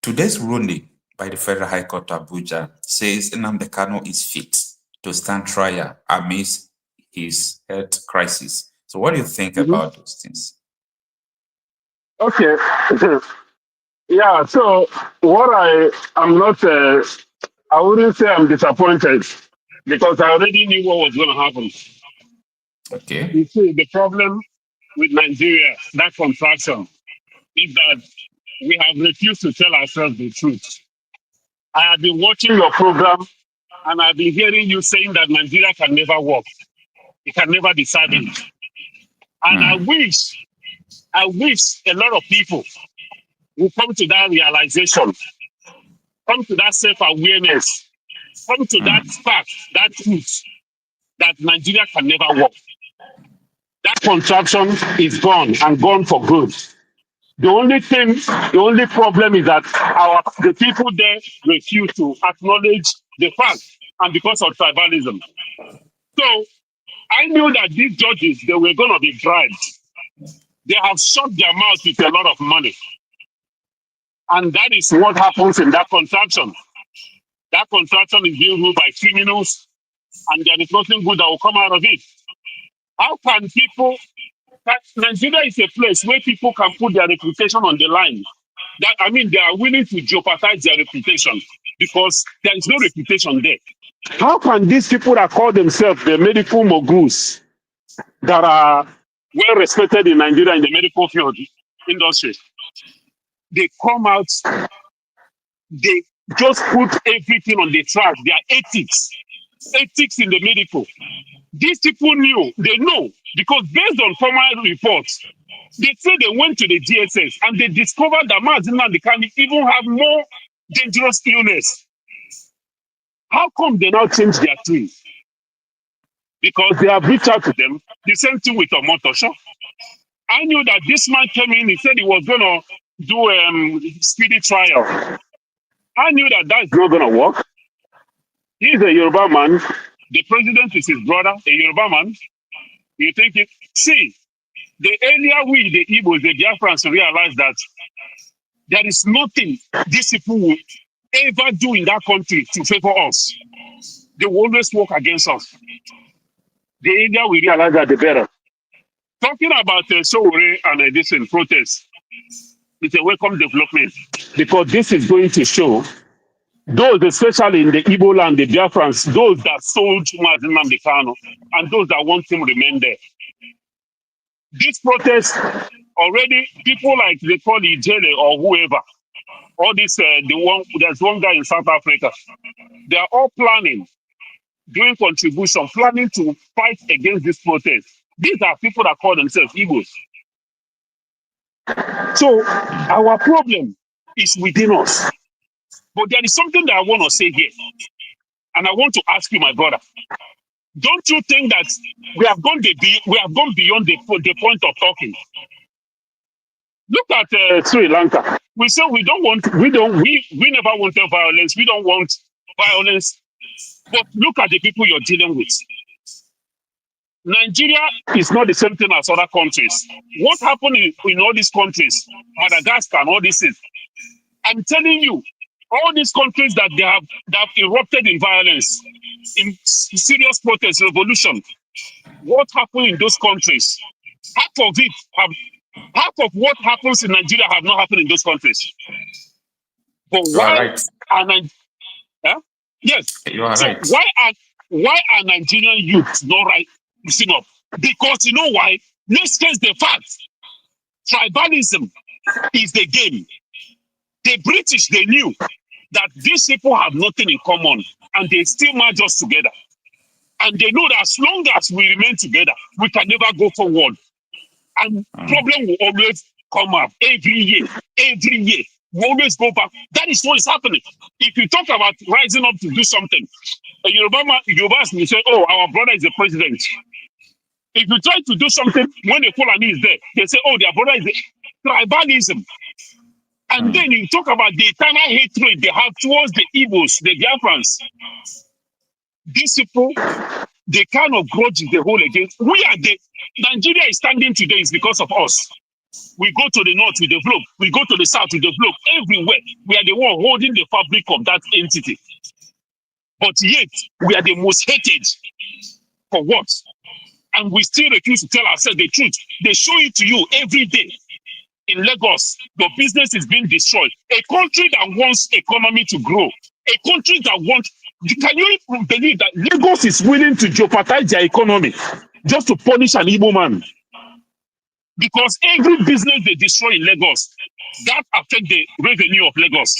today's ruling by the Federal High Court Abuja says Nnamdi Kanu is fit to stand trial amidst his health crisis. So what do you think about those things? Okay. Yeah, so what I'm not, I wouldn't say I'm disappointed because I already knew what was going to happen. Okay. You see, the problem with Nigeria, that contraction, is that we have refused to tell ourselves the truth. I have been watching your program and I've been hearing you saying that Nigeria can never work. It can never be savage. And I wish a lot of people will come to that realization, come to that self-awareness, come to that fact, that truth, that Nigeria can never work. That contraction is gone and gone for good. The only problem is that the people there refuse to acknowledge the fact, and because of tribalism. So I knew that these judges, they were going to be bribed. They have shut their mouths with a lot of money. And that is what happens in that contraction. That contraction is being ruled by criminals, and there is nothing good that will come out of it. How can people... Nigeria is a place where people can put their reputation on the line. That I mean, they are willing to jeopardize their reputation because there is no reputation there. How can these people that call themselves the medical moguls that are well respected in Nigeria in the medical field industry, they come out, they just put everything on the track, their ethics in the medical. These people they know, because based on formal reports, they say they went to the DSS and they discovered that Nnamdi Kanu even have more dangerous illness. How come they now change their tune? Because they have reached out to them. The same thing with Omotosho. I knew that this man came in, he said he was going to do a speedy trial. I knew that that's not going to work. He's a Yoruba man. The president is his brother, a Yoruba man. You think it? See, the earlier we, the Igbos, the Biafrans, realize that there is nothing these people will ever do in that country to favor us. They will always work against us. The earlier we realize that, the better. Talking about Sowore and this protest, it's a welcome development because this is going to show those, especially in the Igbo land, the Biafrans, those that sold Nnamdi Kanu and those that want him to remain there. This protest already, people like they call Ijele or whoever, all this, there's one guy in South Africa, they are all planning, doing contribution, planning to fight against this protest. These are people that call themselves Igbos. So our problem is within us. But there is something that I want to say here. And I want to ask you, my brother, don't you think that we have gone beyond the point of talking? Look at Sri Lanka. We say we never wanted violence. We don't want violence. But look at the people you're dealing with. Nigeria is not the same thing as other countries. What happened in all these countries, Madagascar and all these things, I'm telling you, all these countries that have erupted in violence, in serious protest, revolution, what happened in those countries? Half of what happens in Nigeria have not happened in those countries. But why are yes? You are right. Why are Nigerian youths not rising up? Because you know why? Let's face the fact. Tribalism is the game. The British, they knew that these people have nothing in common and they still merge us together. And they know that as long as we remain together, we can never go forward. And problem will always come up every year. We always go back. That is what is happening. If you talk about rising up to do something, Yorubas will say, oh, our brother is the president. If you try to do something, when the Fulani is there, they say, oh, their brother is the tribalism. And then you talk about the eternal hatred they have towards the Igbos, the Biafrans. These people, the kind of grudge they hold against. Nigeria is standing today is because of us. We go to the north, we develop. We go to the south, we develop. Everywhere, we are the one holding the fabric of that entity. But yet, we are the most hated. For what? And we still refuse to tell ourselves the truth. They show it to you every day. In Lagos, your business is being destroyed. A country that wants economy to grow. A country that wants... Can you believe that Lagos is willing to jeopardize their economy just to punish an Igbo man? Because every business they destroy in Lagos, that affects the revenue of Lagos.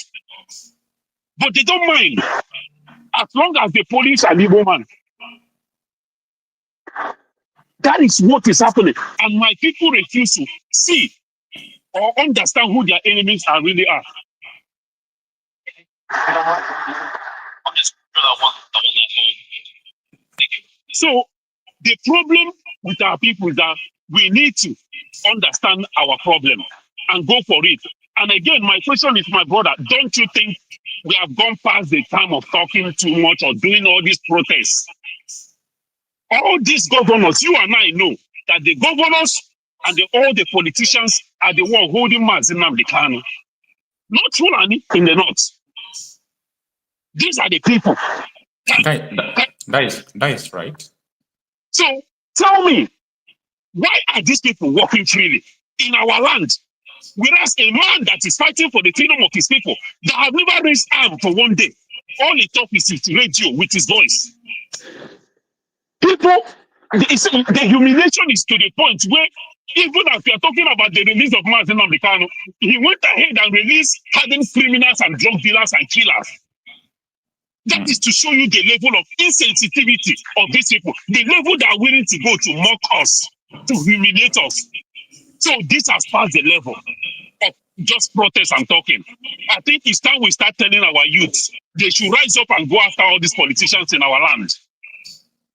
But they don't mind. As long as they punish an Igbo man. That is what is happening. And my people refuse to see or understand who their enemies really are. So the problem with our people is that we need to understand our problem and go for it. And again, my question is, my brother, don't you think we have gone past the time of talking too much or doing all these protests? All these governors, you and I know that the governors and all the politicians are the one holding Nnamdi Kanu. Not Fulani in the north. These are the people. That is right. So tell me, why are these people walking freely in our land? Whereas a man that is fighting for the freedom of his people, that have never raised arm for one day, all he talks is his radio with his voice. People, the humiliation is to the point where, even as we are talking about the release of Nnamdi Kanu, he went ahead and released hardened criminals and drug dealers and killers. That is to show you the level of insensitivity of these people, the level they are willing to go to mock us, to humiliate us. So this has passed the level of just protest and talking. I think it's time we start telling our youths they should rise up and go after all these politicians in our land.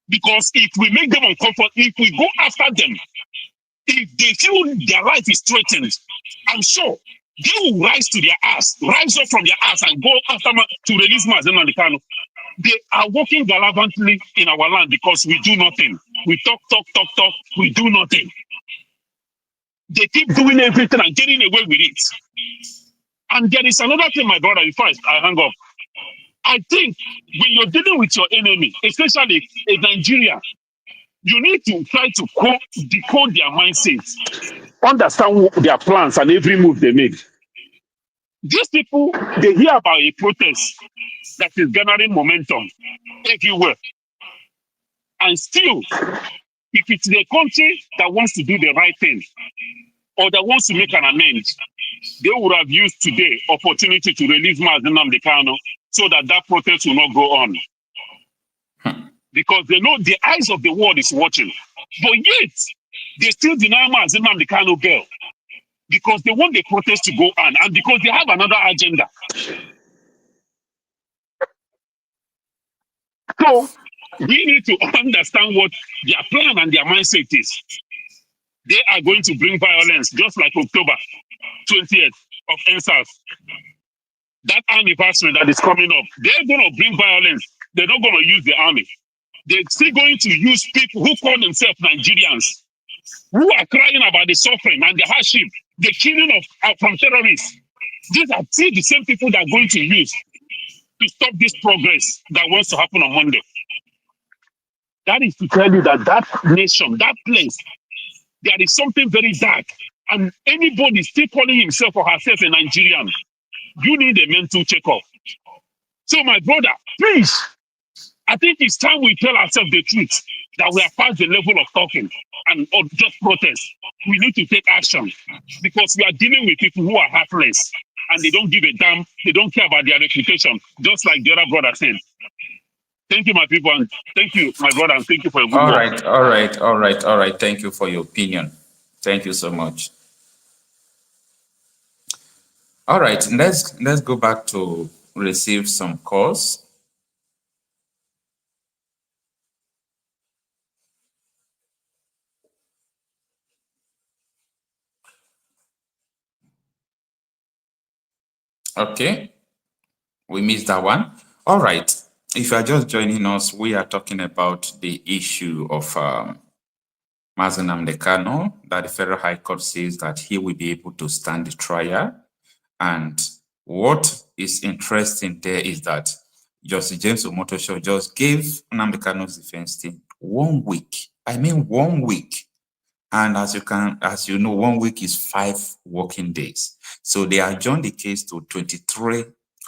Because if we make them uncomfortable, if we go after them, if they feel their life is threatened, I'm sure they will rise to their ass, rise up from their ass and go after to release Nnamdi Kanu. They are working gallantly in our land because we do nothing. We talk, we do nothing. They keep doing everything and getting away with it. And there is another thing, my brother, before I hang up. I think when you're dealing with your enemy, especially in Nigeria, you need to try to decode their mindset, understand their plans and every move they make. These people, they hear about a protest that is gathering momentum everywhere. And still, if it's the country that wants to do the right thing or that wants to make an amend, they would have used today opportunity to release Nnamdi Kanu so that that protest will not go on. Because they know the eyes of the world is watching. But yet, they still deny Nnamdi Kanu bail because they want the protest to go on and because they have another agenda. So, we need to understand what their plan and their mindset is. They are going to bring violence, just like October 20th of NSAS. That anniversary that is coming up, they're going to bring violence. They're not going to use the army. They're still going to use people who call themselves Nigerians, who are crying about the suffering and the hardship, the killing of from terrorists. These are still the same people that are going to use to stop this progress that wants to happen on Monday. That is to tell you that that nation, that place, there is something very dark. And anybody still calling himself or herself a Nigerian, you need a mental checkup. So, my brother, please, I think it's time we tell ourselves the truth, that we are past the level of talking and of just protest. We need to take action because we are dealing with people who are heartless and they don't give a damn, they don't care about their reputation, just like the other brother said. Thank you, my people, and thank you, my brother, and thank you for your good work. All right. Thank you for your opinion. Thank you so much. All right, let's go back to receive some calls. Okay, we missed that one. All right, if you are just joining us, we are talking about the issue of Nnamdi Kanu, that the Federal High Court says that he will be able to stand the trial. And what is interesting there is that Justice James Omotosho just gave Nnamdi Kanu's defense team 1 week. I mean 1 week. And as you know, 1 week is 5 working days. So they adjourned the case to 23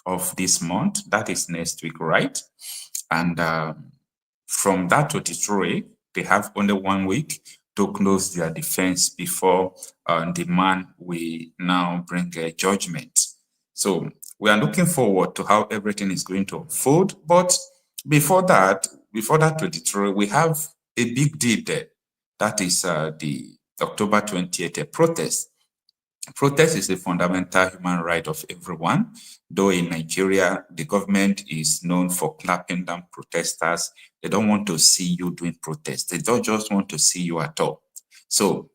of this month. That is next week, right? And from that 23, they have only 1 week to close their defense before the man will now bring a judgment. So we are looking forward to how everything is going to unfold. But before that 23, we have a big deal there. That is the October 28th protest. Protest is a fundamental human right of everyone, though in Nigeria, the government is known for clapping down protesters. They don't want to see you doing protests. They don't just want to see you at all. So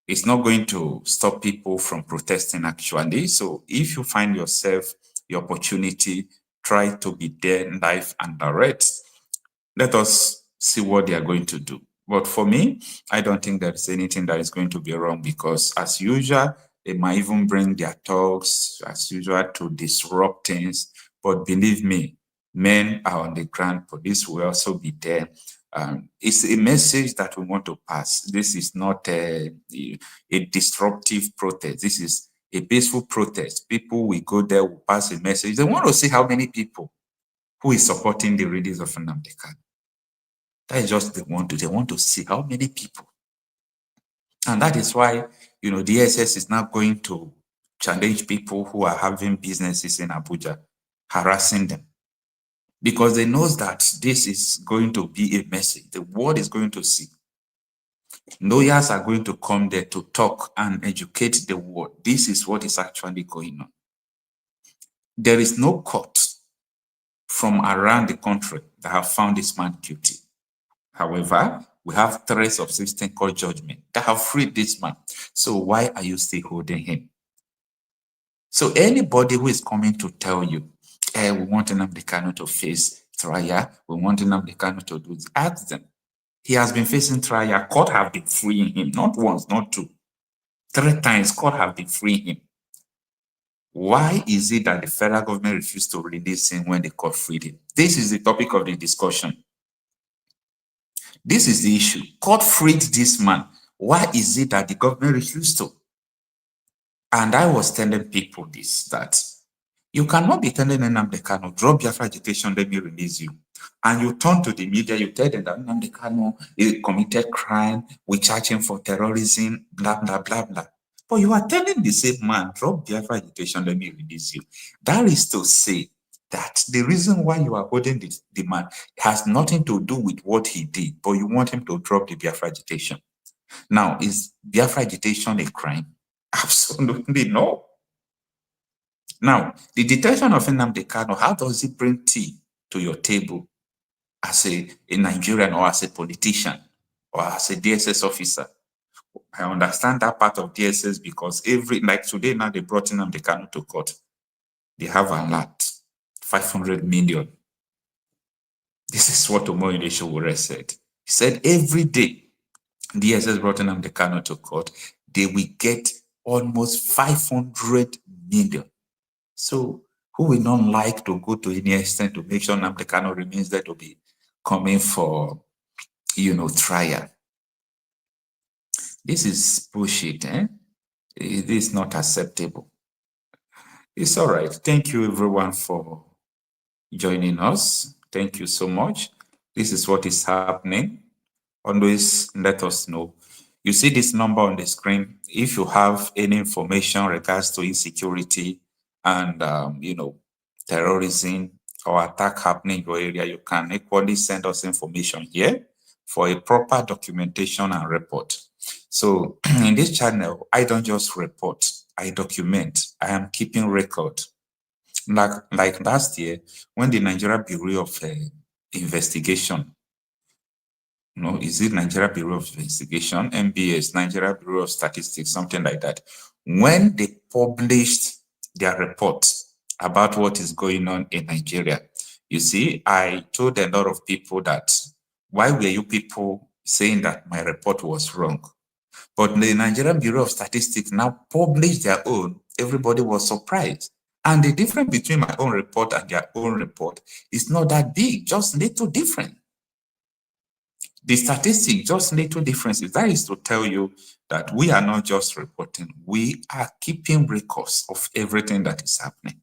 it's not going to stop people from protesting actually. So if you find yourself the opportunity, try to be there live and direct. Let us see what they are going to do. But for me, I don't think there's anything that is going to be wrong because as usual, they might even bring their talks as usual to disrupt things. But believe me, men are on the ground. Police will also be there It's a message that we want to pass. This is not a disruptive protest. This is a peaceful protest. People will go there, will pass a message. They want to see how many people who is supporting the release of Nnamdi Kanu. That is just they want to see how many people. And that is why, the SS is now going to challenge people who are having businesses in Abuja, harassing them. Because they know that this is going to be a message. The world is going to see. Lawyers are going to come there to talk and educate the world. This is what is actually going on. There is no court from around the country that have found this man guilty. However, we have 3 subsisting court judgments that have freed this man. So why are you still holding him? So anybody who is coming to tell you, we want Nnamdi Kanu to face trial, we want Nnamdi Kanu to do this, ask them. He has been facing trial. Court have been freeing him, not once, not 2. 3 times court have been freeing him. Why is it that the federal government refused to release him when the court freed him? This is the topic of the discussion. This is the issue. Court freed this man. Why is it that the government refused to? And I was telling people this, that you cannot be telling Nnamdi Kanu, drop Biafra agitation, let me release you. And you turn to the media, you tell them that Nnamdi Kanu committed crime, we charge him for terrorism, blah, blah, blah, blah. But you are telling the same man, drop Biafra agitation, let me release you. That is to say that the reason why you are holding the man has nothing to do with what he did, but you want him to drop the Biafra agitation. Now, is Biafra agitation a crime? Absolutely no. Now, the detention of Nnamdi Kanu, how does it bring tea to your table as a Nigerian or as a politician or as a DSS officer? I understand that part of DSS because like today now they brought Nnamdi Kanu to court. They have a lot, 500 million. This is what Omoyede Sowore said. He said every day DSS brought Nnamdi Kanu to court, they will get almost 500 million. So who will not like to go to any extent to make sure Nnamdi Kanu remains there to be coming for, trial? This is bullshit, eh? It is not acceptable. It's all right. Thank you, everyone, for joining us. Thank you so much. This is what is happening. Always let us know. You see this number on the screen. If you have any information regards to insecurity and, terrorism or attack happening in your area, you can equally send us information here for a proper documentation and report. So in this channel, I don't just report, I document. I am keeping record. Like last year, when the Nigeria Bureau of Investigation, is it Nigeria Bureau of Investigation, NBS, Nigeria Bureau of Statistics, something like that, when they published their report about what is going on in Nigeria, you see, I told a lot of people that, why were you people saying that my report was wrong? But the Nigerian Bureau of Statistics now published their own. Everybody was surprised. And the difference between my own report and their own report is not that big, just little different. The statistics, just little differences. That is to tell you that we are not just reporting, we are keeping records of everything that is happening.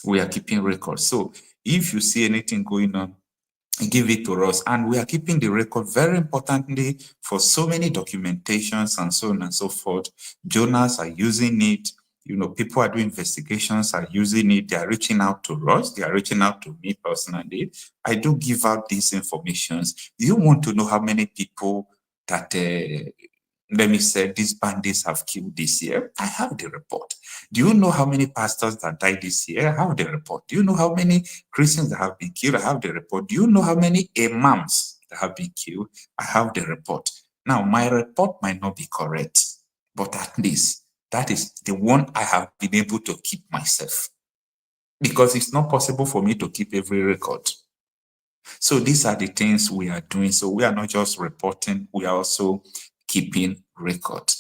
We are keeping records. So if you see anything going on, give it to us. And we are keeping the record very importantly for so many documentations and so on and so forth. Journals are using it. People are doing investigations, are using it. They are reaching out to us. They are reaching out to me personally. I do give out these informations. You want to know how many people that, let me say, these bandits have killed this year? I have the report. Do you know how many pastors that died this year? I have the report. Do you know how many Christians that have been killed? I have the report. Do you know how many imams that have been killed? I have the report. Now, my report might not be correct, but at least that is the one I have been able to keep myself, because it's not possible for me to keep every record. So these are the things we are doing. So we are not just reporting, we are also keeping record.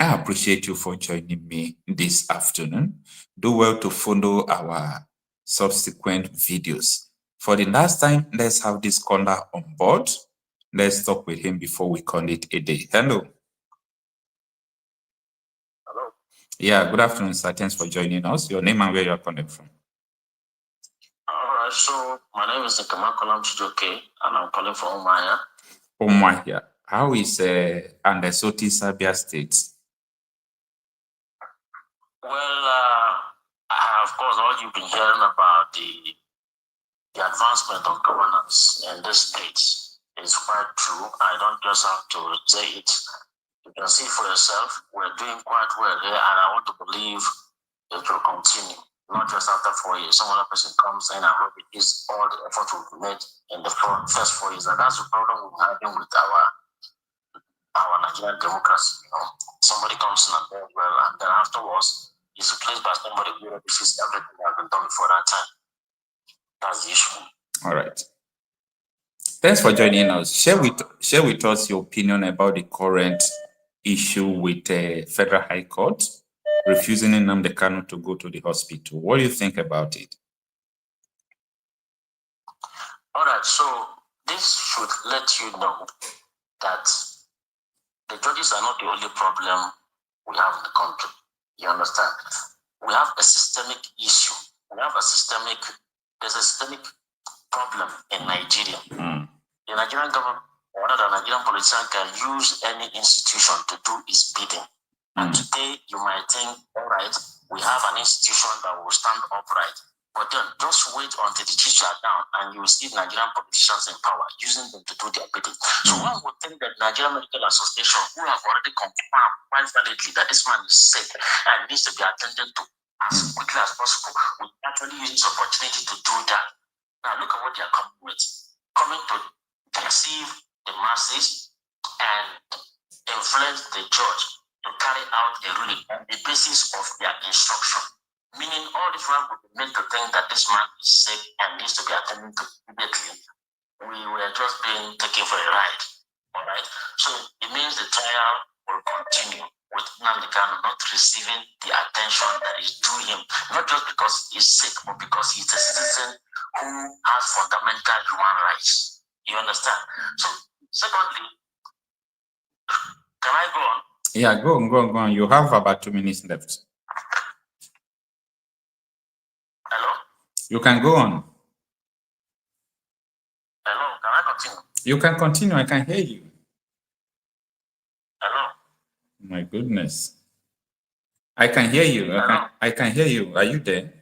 I appreciate you for joining me this afternoon. Do well to follow our subsequent videos. For the last time, let's have this caller on board. Let's talk with him before we call it a day. Hello. Hello. Yeah, good afternoon, sir. Thanks for joining us. Your name and where you're calling from. All right, so my name is Ekpa and I'm calling from Umaya. Umaya. How is Andesoti Sabia State? Well, of course, all you've been hearing about the advancement of governance in this state is quite true. I don't just have to say it. You can see for yourself, we're doing quite well here, and I want to believe it will continue. Not just after 4 years. Some other person comes in and repeats all the effort we've made in the first 4 years. And that's the problem we're having with our Nigerian democracy. You know, somebody comes in and does well, and then afterwards, he's replaced by somebody who repeats everything that has been done before that time. That's the issue. All right. Thanks for joining us. Share with us your opinion about the current issue with the Federal High Court refusing Nnamdi Kanu to go to the hospital. What do you think about it? All right, so this should let you know that the judges are not the only problem we have in the country. You understand? We have a systemic issue. There's a systemic problem in Nigeria. The Nigerian government, or rather the Nigerian politician, can use any institution to do its bidding. And today you might think, all right, we have an institution that will stand upright. But then just wait until the chiefs are down and you will see Nigerian politicians in power using them to do their bidding. So one would think that Nigerian Medical Association, who have already confirmed quite validly that this man is sick and needs to be attended to as quickly as possible, will actually use this opportunity to do that. Now look at what they are coming with. Coming to deceive the masses and influence the judge to carry out a ruling on the basis of their instruction. Meaning all this one would be made to think that this man is sick and needs to be attended to immediately. We were just being taken for a ride. All right. So it means the trial will continue with Nnamdi Kanu not receiving the attention that is due him, not just because he's sick, but because he's a citizen who has fundamental human rights. You understand? So secondly, can I go on? Yeah, go on. You have about 2 minutes left. Hello? You can go on. Hello, can I continue? You can continue. I can hear you. Hello? My goodness. I can hear you. I can hear you. Are you there?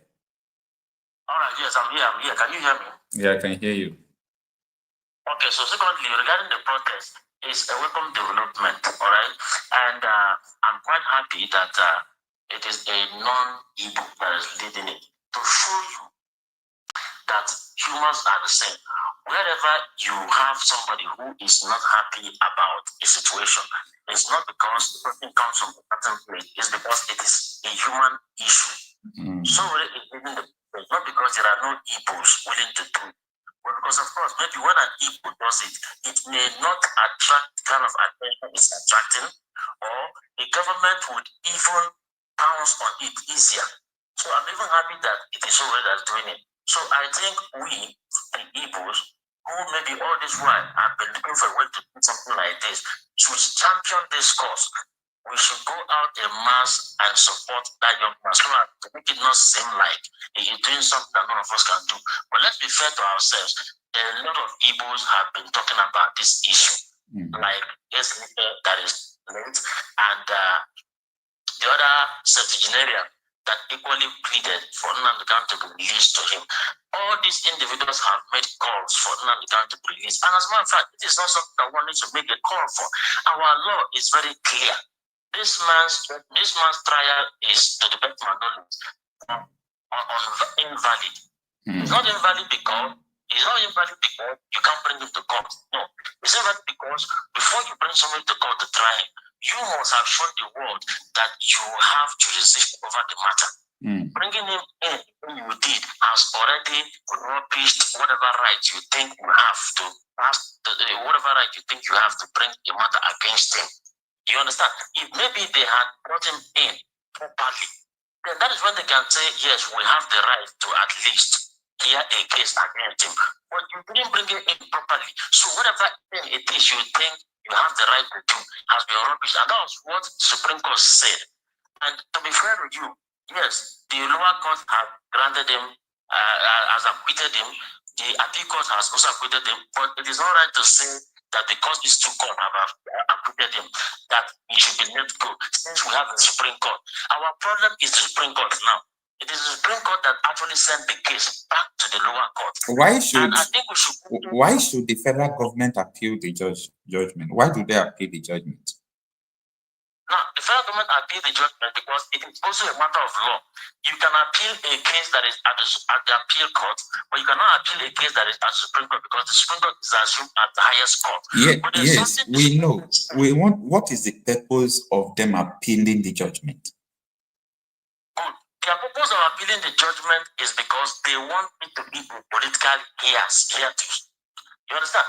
All right, yes, I'm here. Can you hear me? Yeah, I can hear you. Okay, so secondly, regarding the protest, it's a welcome development, all right? And I'm quite happy that it is a non-Igbo that is leading it to show you that humans are the same. Wherever you have somebody who is not happy about a situation, it's not because the person comes from a certain place, it's because it is a human issue. Sowore is leading the protest, not because there are no Igbos willing to do it. Well, because of course, maybe when an Igbo does it, it may not attract the kind of attention it's attracting, or the government would even pounce on it easier. So I'm even happy that it is Sowore that's doing it. So I think we, the Igbos, who maybe all this while have been looking for a way to do something like this, should champion this cause. We should go out en masse and support that young man so that to make it not seem like he's doing something that none of us can do. But let's be fair to ourselves. A lot of Igbos have been talking about this issue, like that is late, and the other septuagenarian that equally pleaded for Nnamdi Kanu to be released to him. All these individuals have made calls for Nnamdi Kanu to be released. And as a matter of fact, it is not something that one needs to make a call for. Our law is very clear. This man's trial is, to the best of my knowledge, invalid. It's not invalid because you can't bring him to court. No. It's invalid because before you bring somebody to court to try him, you must have shown the world that you have jurisdiction over the matter. Bringing him in when you did has already rubbished whatever right you think you have to bring a matter against him. You understand? If maybe they had brought him in properly, then that is when they can say, yes, we have the right to at least hear a case against him. But you didn't bring it in properly. So whatever thing it is you think you have the right to do has been rubbish. And that was what Supreme Court said. And to be fair with you, yes, the lower court have granted him, has acquitted him. The appeal court has also acquitted him. But it is not right to say that because these two courts have acquitted him, that he should be let go, since we have the Supreme Court. Our problem is the Supreme Court now. It is the Supreme Court that actually sent the case back to the lower court. Why should the federal government appeal the judgment? Why do they appeal the judgment? Now, the federal government appeal the judgment because it is also a matter of law. You can appeal a case that is at the appeal court, but you cannot appeal a case that is at the Supreme Court because the Supreme Court is assumed at the highest court. Yes, we know. We want. What is the purpose of them appealing the judgment? Their purpose of appealing the judgment is because they want it to be a political hiatus. You understand?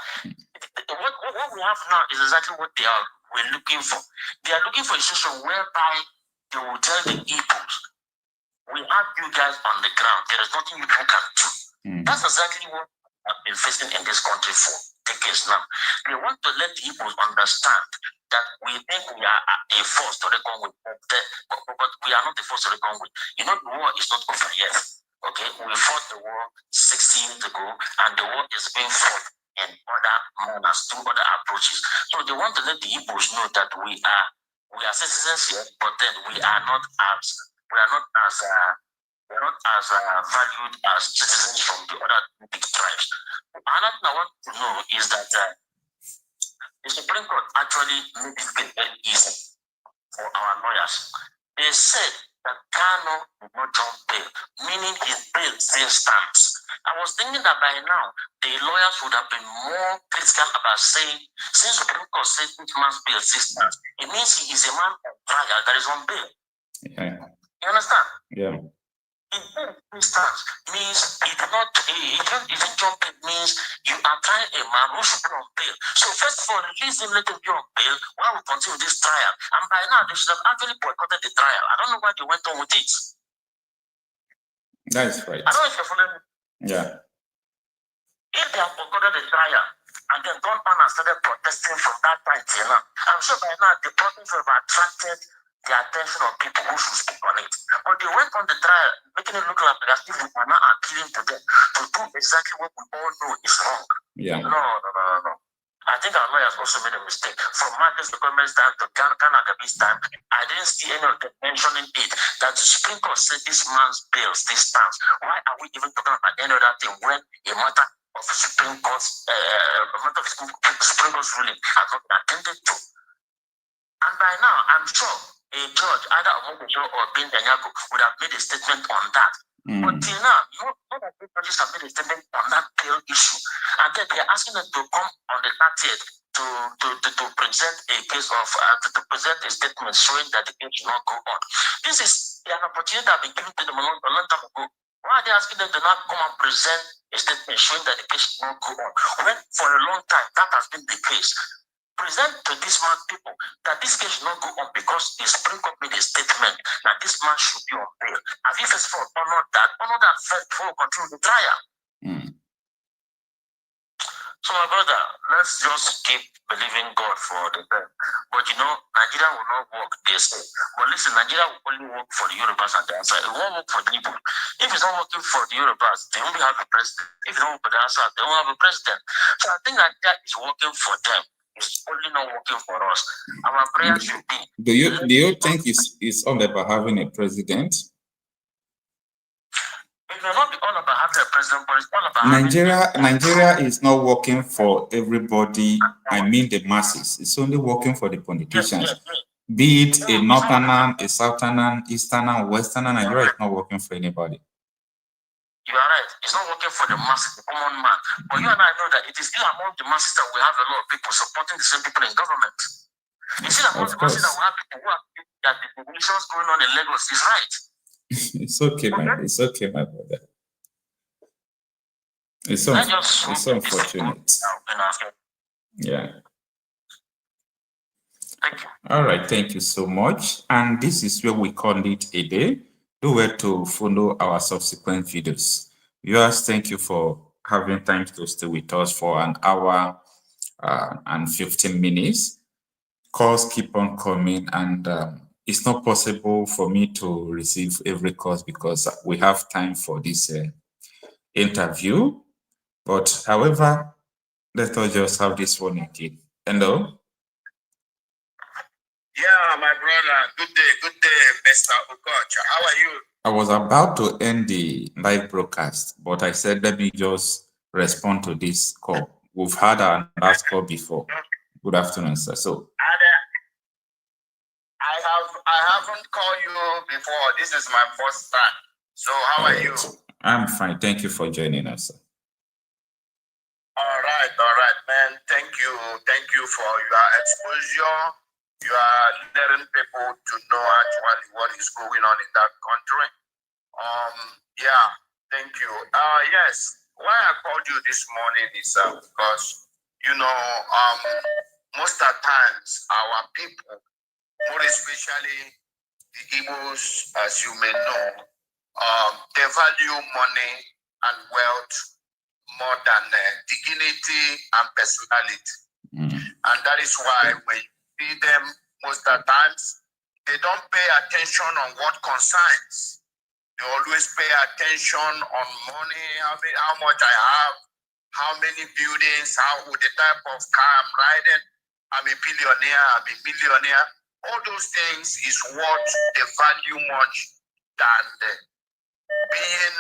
What we have now is exactly what we're looking for. They are looking for a situation whereby they will tell the Igbos, we have you guys on the ground. There is nothing you can do. That's exactly what I've been facing in this country for decades now. They want to let the Igbos understand that we think we are a force to reckon with, but we are not a force to reckon with. You know, the war is not over yet. Okay, we fought the war 60 years ago, and the war is being fought in other manners, through other approaches. So they want to let the Igbos know that we are citizens here, but then we are not as valued as citizens from the other big tribes. Another thing I want to know is that the Supreme Court actually made it very easy for our lawyers. They said that Kanu did not jump bail, meaning his bail still stands. I was thinking that by now, the lawyers would have been more critical about saying, since the Supreme Court said each man's bail still stands, it means he is a man of trial that is on bail. Yeah. You understand? Yeah. Instance means it didn't jump in, means you are trying a man who should be on bail. So first of all, release him, let him be on bail while we continue this trial. And by now they should have actually boycotted the trial. I don't know why they went on with it. That is right. I don't know if you're following me. Yeah. If they have boycotted the trial and then gone on and started protesting from that time till now, I'm sure by now the protests would have attracted the attention of people who should speak on it. But they went on the trial, making it look like as if we are not appealing to them to do exactly what we all know is wrong. Yeah. No. I think our lawyers also made a mistake. From Marcus Government's time to Kanagabi's time, I didn't see any of them mentioning it that the Supreme Court said this man's bail still stands. Why are we even talking about any other thing when a matter of the Supreme Court's Supreme Court's ruling has not been attended to? And by now, I'm sure a judge, either Omogojo or Ben Danyago, would have made a statement on that. But till now, none of the judges have made a statement on that bail issue. And then they're asking them to come on the 30th to present a case of, to present a statement showing that the case should not go on. This is an opportunity that has been given to them a long time ago. Why are they asking them to not come and present a statement showing that the case should not go on? When for a long time, that has been the case. Present to this man people that this case should not go on because the Supreme Court made a statement that this man should be on bail. Have you first of all honored that first before we continue the trial? So my brother, let's just keep believing God for the best. But you know, Nigeria will not work, they say. But listen, Nigeria will only work for the Yorubas and the answer. It won't work for the people. If it's not working for the Yorubas, they won't have a president. If it's not working for the answer, they won't have a president. So I think Nigeria is working for them. It's only not working for us. Our prayer should be. Do you think it's all about having a president? It may not be all about having a president, but it's all about Nigeria is not working for everybody. I mean the masses. It's only working for the politicians. Yes. Be it a northerner, a southerner, easterner, westerner, Nigeria is not working for anybody. You are right. It's not working for the masses, the common man. But you and I know that it is still among the masses that we have a lot of people supporting the same people in government. It's still among the masses that we have people who are that the revolutions going on in Lagos is right. It's okay, my brother. It's so unfortunate. Yeah. Thank you. All right, thank you so much. And this is where we call it a day. Do well to follow our subsequent videos. Viewers, thank you for having time to stay with us for an hour and 15 minutes. Calls keep on coming, and it's not possible for me to receive every call because we have time for this interview. But however, let us just have this one indeed. Hello? Yeah, my brother. Good day, Mr. Okocha. How are you? I was about to end the live broadcast, but I said, let me just respond to this call. We've had our last call before. Good afternoon, sir. So, I haven't called you before. This is my first time. So how are you? I'm fine. Thank you for joining us, sir. All right, man. Thank you for your exposure. You are letting people to know actually what is going on in that country. Yeah, thank you. Yes, why I called you this morning is because most of the times our people, more especially the Igbos, as you may know, they value money and wealth more than dignity and personality. And that is why when you see them most of the times, they don't pay attention on what concerns. They always pay attention on money, how much I have, how many buildings, the type of car I'm riding. I'm a billionaire, I'm a millionaire. All those things is what they value much than being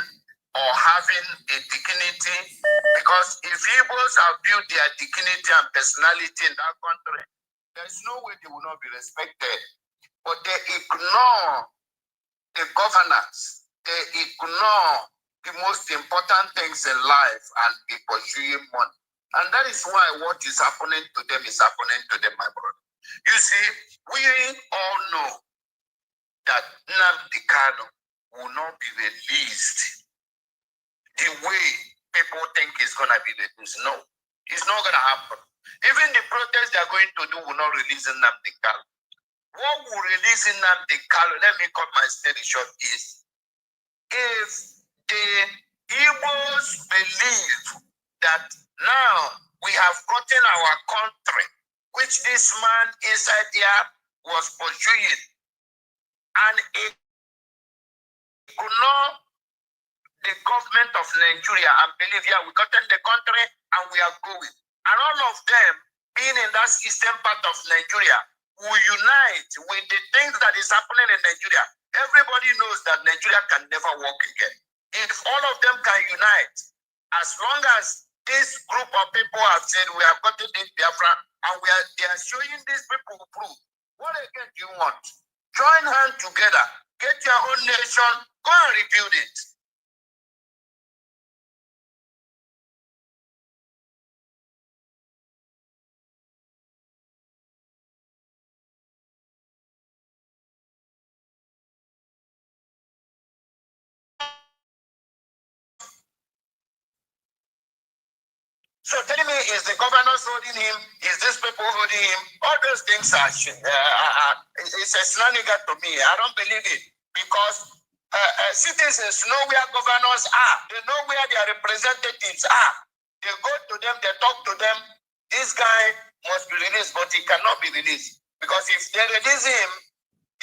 or having a dignity. Because if Igbos have built their dignity and personality in that country, there's no way they will not be respected. But they ignore the governance. They ignore the most important things in life and be pursuing money. And that is why what is happening to them is happening to them, my brother. You see, we all know that Nnamdi Kanu will not be released the way people think it's going to be released. No, it's not going to happen. Even the protests they're going to do will not release Nnamdi Kanu. What will release Nnamdi Kanu, let me cut my story short, is if the Igbos believe that now we have gotten our country, which this man inside there was pursuing, and it could not the government of Nigeria and believe, yeah, we gotten the country and we are going. And all of them, being in that eastern part of Nigeria, will unite with the things that is happening in Nigeria. Everybody knows that Nigeria can never work again. If all of them can unite, as long as this group of people have said we have gotten this Biafra and they are showing these people proof, what again do you want? Join hands together, get your own nation, go and rebuild it. So tell me, is the governors holding him? Is these people holding him? All those things are it's a shenanigan to me. I don't believe it because citizens know where governors are. They know where their representatives are. They go to them, they talk to them. This guy must be released, but he cannot be released because if they release him,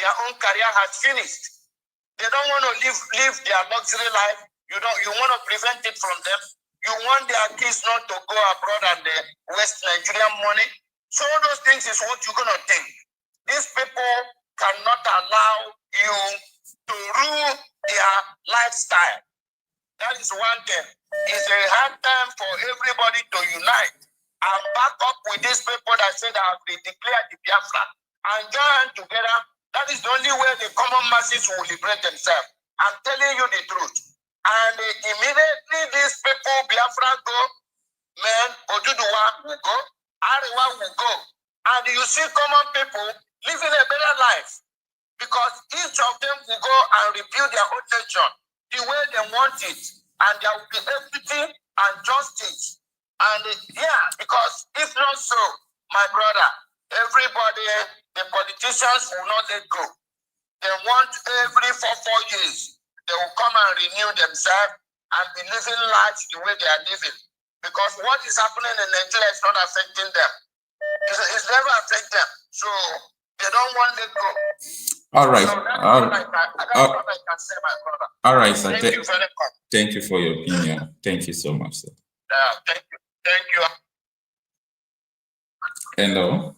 their own career has finished. They don't want to live their luxury life. You want to prevent it from them. You want their kids not to go abroad and waste Nigerian money. So all those things is what you're going to think. These people cannot allow you to rule their lifestyle. That is one thing. It's a hard time for everybody to unite and back up with these people that say that have been declared the Biafra and join together. That is the only way the common masses will liberate themselves. I'm telling you the truth. And immediately these people, Biafra go, man, Oduduwa will go, Ariwa will go. And you see common people living a better life because each of them will go and rebuild their own nation the way they want it. And there will be equity and justice. And because if not so, my brother, everybody, the politicians will not let go. They want every 4 years, they will come and renew themselves. and be living life the way they are living. Because what is happening in Nigeria is not affecting them. It's never affecting them. So they don't want to go. All right. So that's what I can say, my brother. All right, sir. Thank you very much. Thank you for your opinion. Thank you so much, sir. Thank you. Thank you. Hello.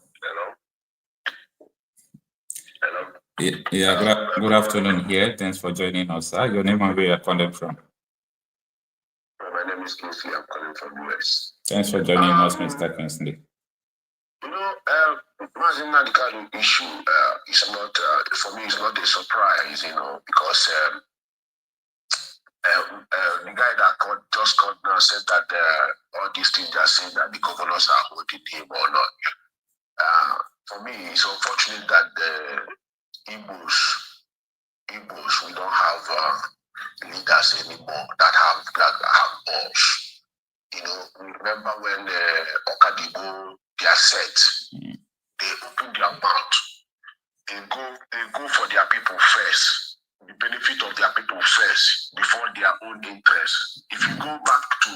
Yeah, good afternoon here. Thanks for joining us, sir. Your name and where you're calling from? My name is Kinsley. I'm calling from US. Thanks for joining us, Mr. Kinsley. You know, Nnamdi Kanu issue is not, for me, it's not a surprise, you know, because the guy that just called now said that all these things are saying that the governors are holding him or not. For me, it's unfortunate that the Igbos, we don't have leaders anymore that have balls. You know, remember when Okadibo, they are set, they open their mouth, they go for their people first, the benefit of their people first, before their own interest. If you go back to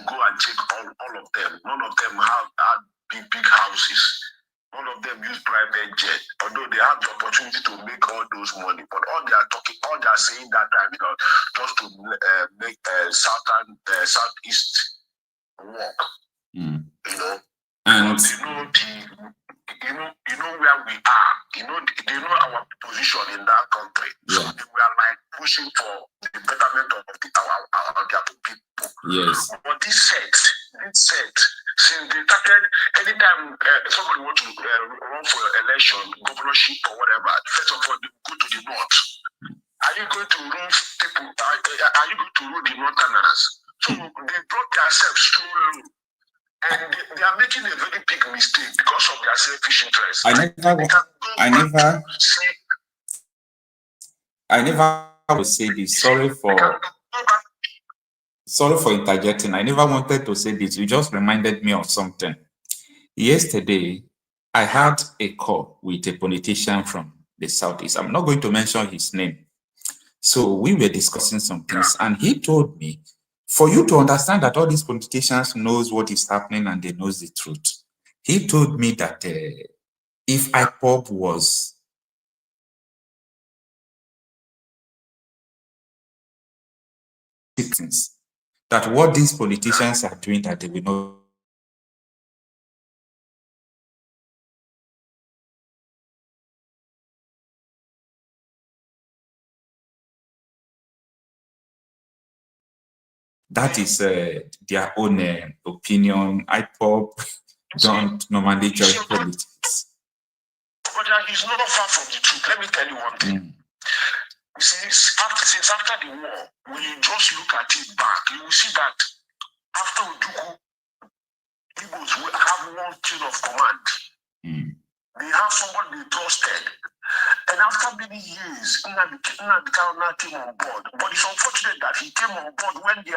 go and check all of them, none of them have big houses. None of them use private jet, although they have the opportunity to make all those money. But all they are saying that time, you know, just to make southeast work. You know, and you know where we are. You know, they know our position in that country. So we are like pushing for the betterment of their people. Yes. But this set, since they started, anytime somebody wants to run for election, governorship or whatever, first of all, they go to the north. Are you going to rule people? Are you going to rule the northerners? So they brought themselves so low. And they are making a very big mistake because of their selfish interests. I never will say this. Sorry for interjecting. I never wanted to say this. You just reminded me of something. Yesterday, I had a call with a politician from the Southeast. I'm not going to mention his name. So we were discussing some things, and he told me, for you to understand that all these politicians knows what is happening and they knows the truth. He told me that if ipob was citizens, that what these politicians are doing, that they will not. That is their own opinion. ipob don't normally judge politics. But he's not far from the truth. Let me tell you one thing. Since after the war, when you just look at it back, you will see that after Uduku, Igbos will have one chain of command. They have somebody they trusted. And after many years, Nnamdi Kanu came on board. But it's unfortunate that he came on board when we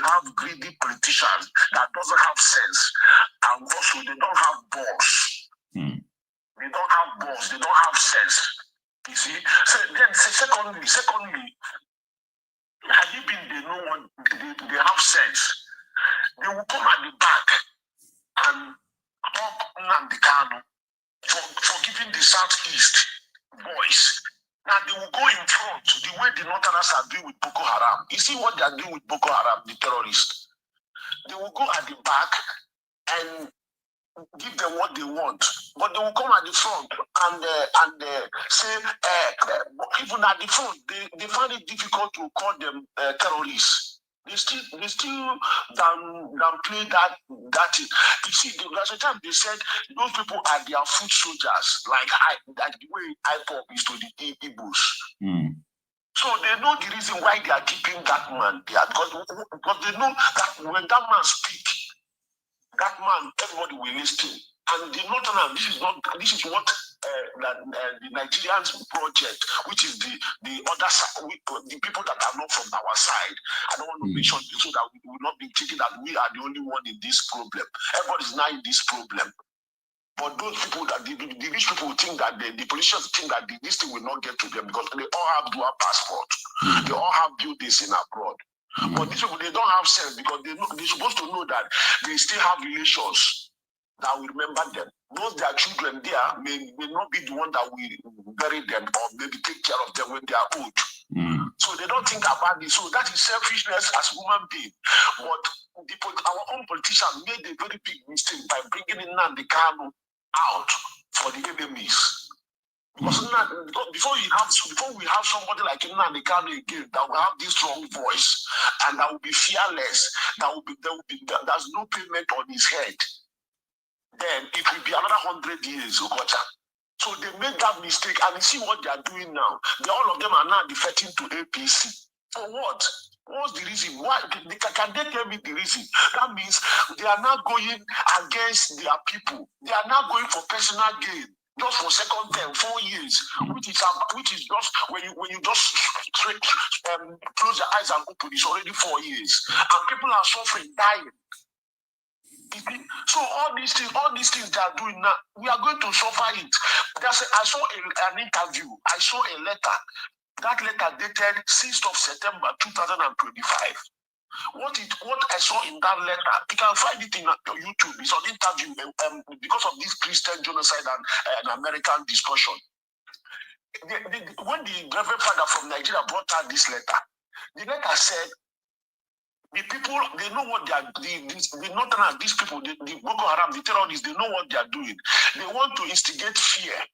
have greedy politicians that doesn't have sense. And also they don't have balls. They don't have balls, they don't have sense. You see? So then secondly, had you been they know what they have sense, they will come at the back and talk Nnamdi Kanu for giving the Southeast voice. Now they will go in front the way the Northerners are doing with Boko Haram. You see what they are doing with Boko Haram, the terrorists. They will go at the back and give them what they want, but they will come at the front and say, even at the front, they find it difficult to call them terrorists. They still downplay that. You see, there's a time they said those people are their foot soldiers, like the way ipob is to the Igbos. So they know the reason why they are keeping that man there, because they know that when that man speaks, that man, everybody will listen. And the Northern, this is what the Nigerians project, which is the other side, the people that are not from our side. I don't want to mention so that we will not be thinking that we are the only one in this problem. Everybody's now in this problem. But those people that the rich people think that the politicians think that this thing will not get to them because they all have dual passport. They all have buildings in abroad. But these people, they don't have sense because they're supposed to know that they still have relations that will remember them. Those their children there may not be the one that will bury them or maybe take care of them when they are old. So they don't think about this. So that is selfishness as human being. But our own politicians made a very big mistake by bringing in Nnamdi Kanu out for the enemies. Because before we have somebody like Nnamdi Kanu again that will have this strong voice and that will be fearless, there's no payment on his head, then it will be another 100 years, Okocha. So they made that mistake, and you see what they are doing now. All of them are now defecting to APC. For what? What's the reason? Why? Can they tell me the reason? That means they are not going against their people. They are not going for personal gain. Just for second term, 4 years, which is just when you just close your eyes and open, it's already 4 years, and people are suffering, dying. So all these things they are doing now, we are going to suffer it. I saw an interview. I saw a letter. That letter dated 6th of September 2025. What I saw in that letter, you can find it in YouTube. It's an interview because of this Christian genocide and American discussion. When the Reverend Father from Nigeria brought out this letter, the letter said, the people, they know what they are doing. The Northerners, these people, the Boko Haram, the terrorists, they know what they are doing. They want to instigate fear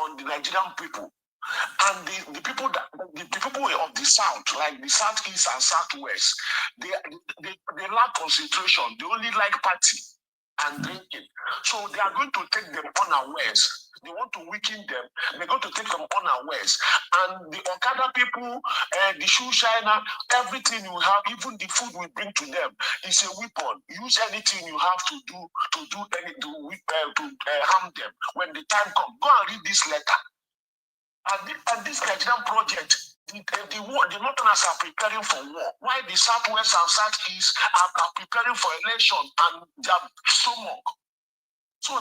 on the Nigerian people. And the people of the South, like the Southeast and Southwest, they lack concentration. They only like party and drinking. So they are going to take them unawares. They want to weaken them. They're going to take them unawares. And the Okada people, the shoe shiner, everything you have, even the food we bring to them, is a weapon. Use anything you have to harm them. When the time comes, go and read this letter. And this Nigerian project, the Northerners are preparing for war. While the Southwest and Southeast are preparing for election and they are stomach. So,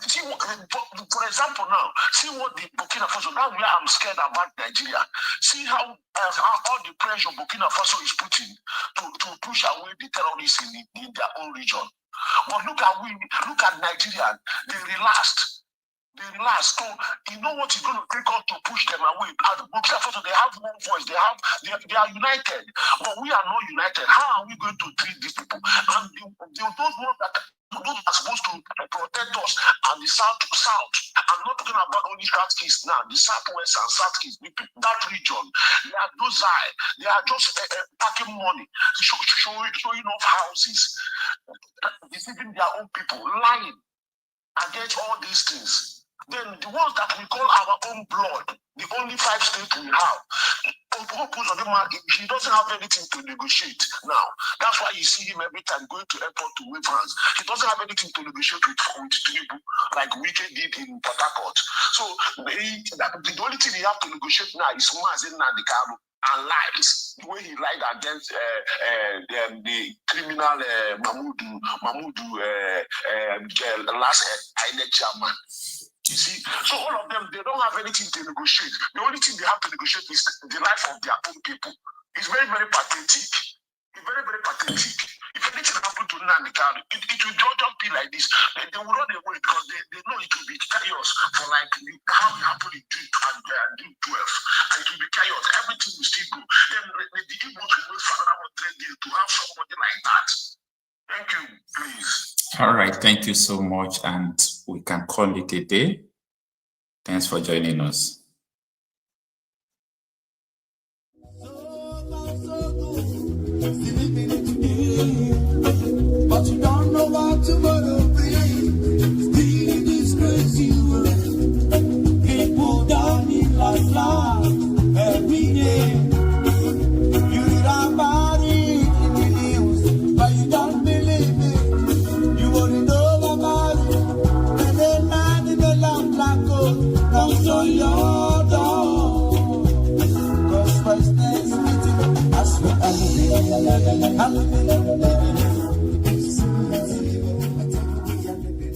see, for example, now, see what the Burkina Faso, that's where I'm scared about Nigeria. See how all the pressure Burkina Faso is putting to push away the terrorists in their own region. But look at Nigeria, they relaxed. So you know what is going to take us to push them away. At Burkina Faso, they have one voice. They are united, but we are not united. How are we going to treat these people? And those are supposed to protect us and the South. I'm not talking about only Southeast now. The Southwest and Southeast, that region, they are those they are just packing money, showing off houses, deceiving their own people, lying against all these things. Then the ones that we call our own blood, the only 5 states we have, he doesn't have anything to negotiate now. That's why you see him every time going to airport to win France. He doesn't have anything to negotiate with Tinubu, like Wike did in Port Harcourt. So the only thing he have to negotiate now is Nnamdi Kanu and lies, the way he lied against the criminal Mahmoud, last INEC chairman. You see, so all of them, they don't have anything to negotiate. The only thing they have to negotiate is the life of their own people. It's very, very pathetic. It's very, very pathetic. If anything happened to Nnamdi Kanu, it will just be like this. They will run away because they know it will be chaos for like how it happened in June 12. And it will be chaos. Everything will still go. Then the Igbos will wait for another 100 days to have somebody like that. Thank you, please. All right, thank you so much, and we can call it a day. Thanks for joining us. But you don't know what tomorrow brings. Still this crazy world. People down in life every day. You read about it in the news, but you don't believe it. You only know about it. And then man in the lamp black coat knocks on your door. Cause first next meeting, I swear I live.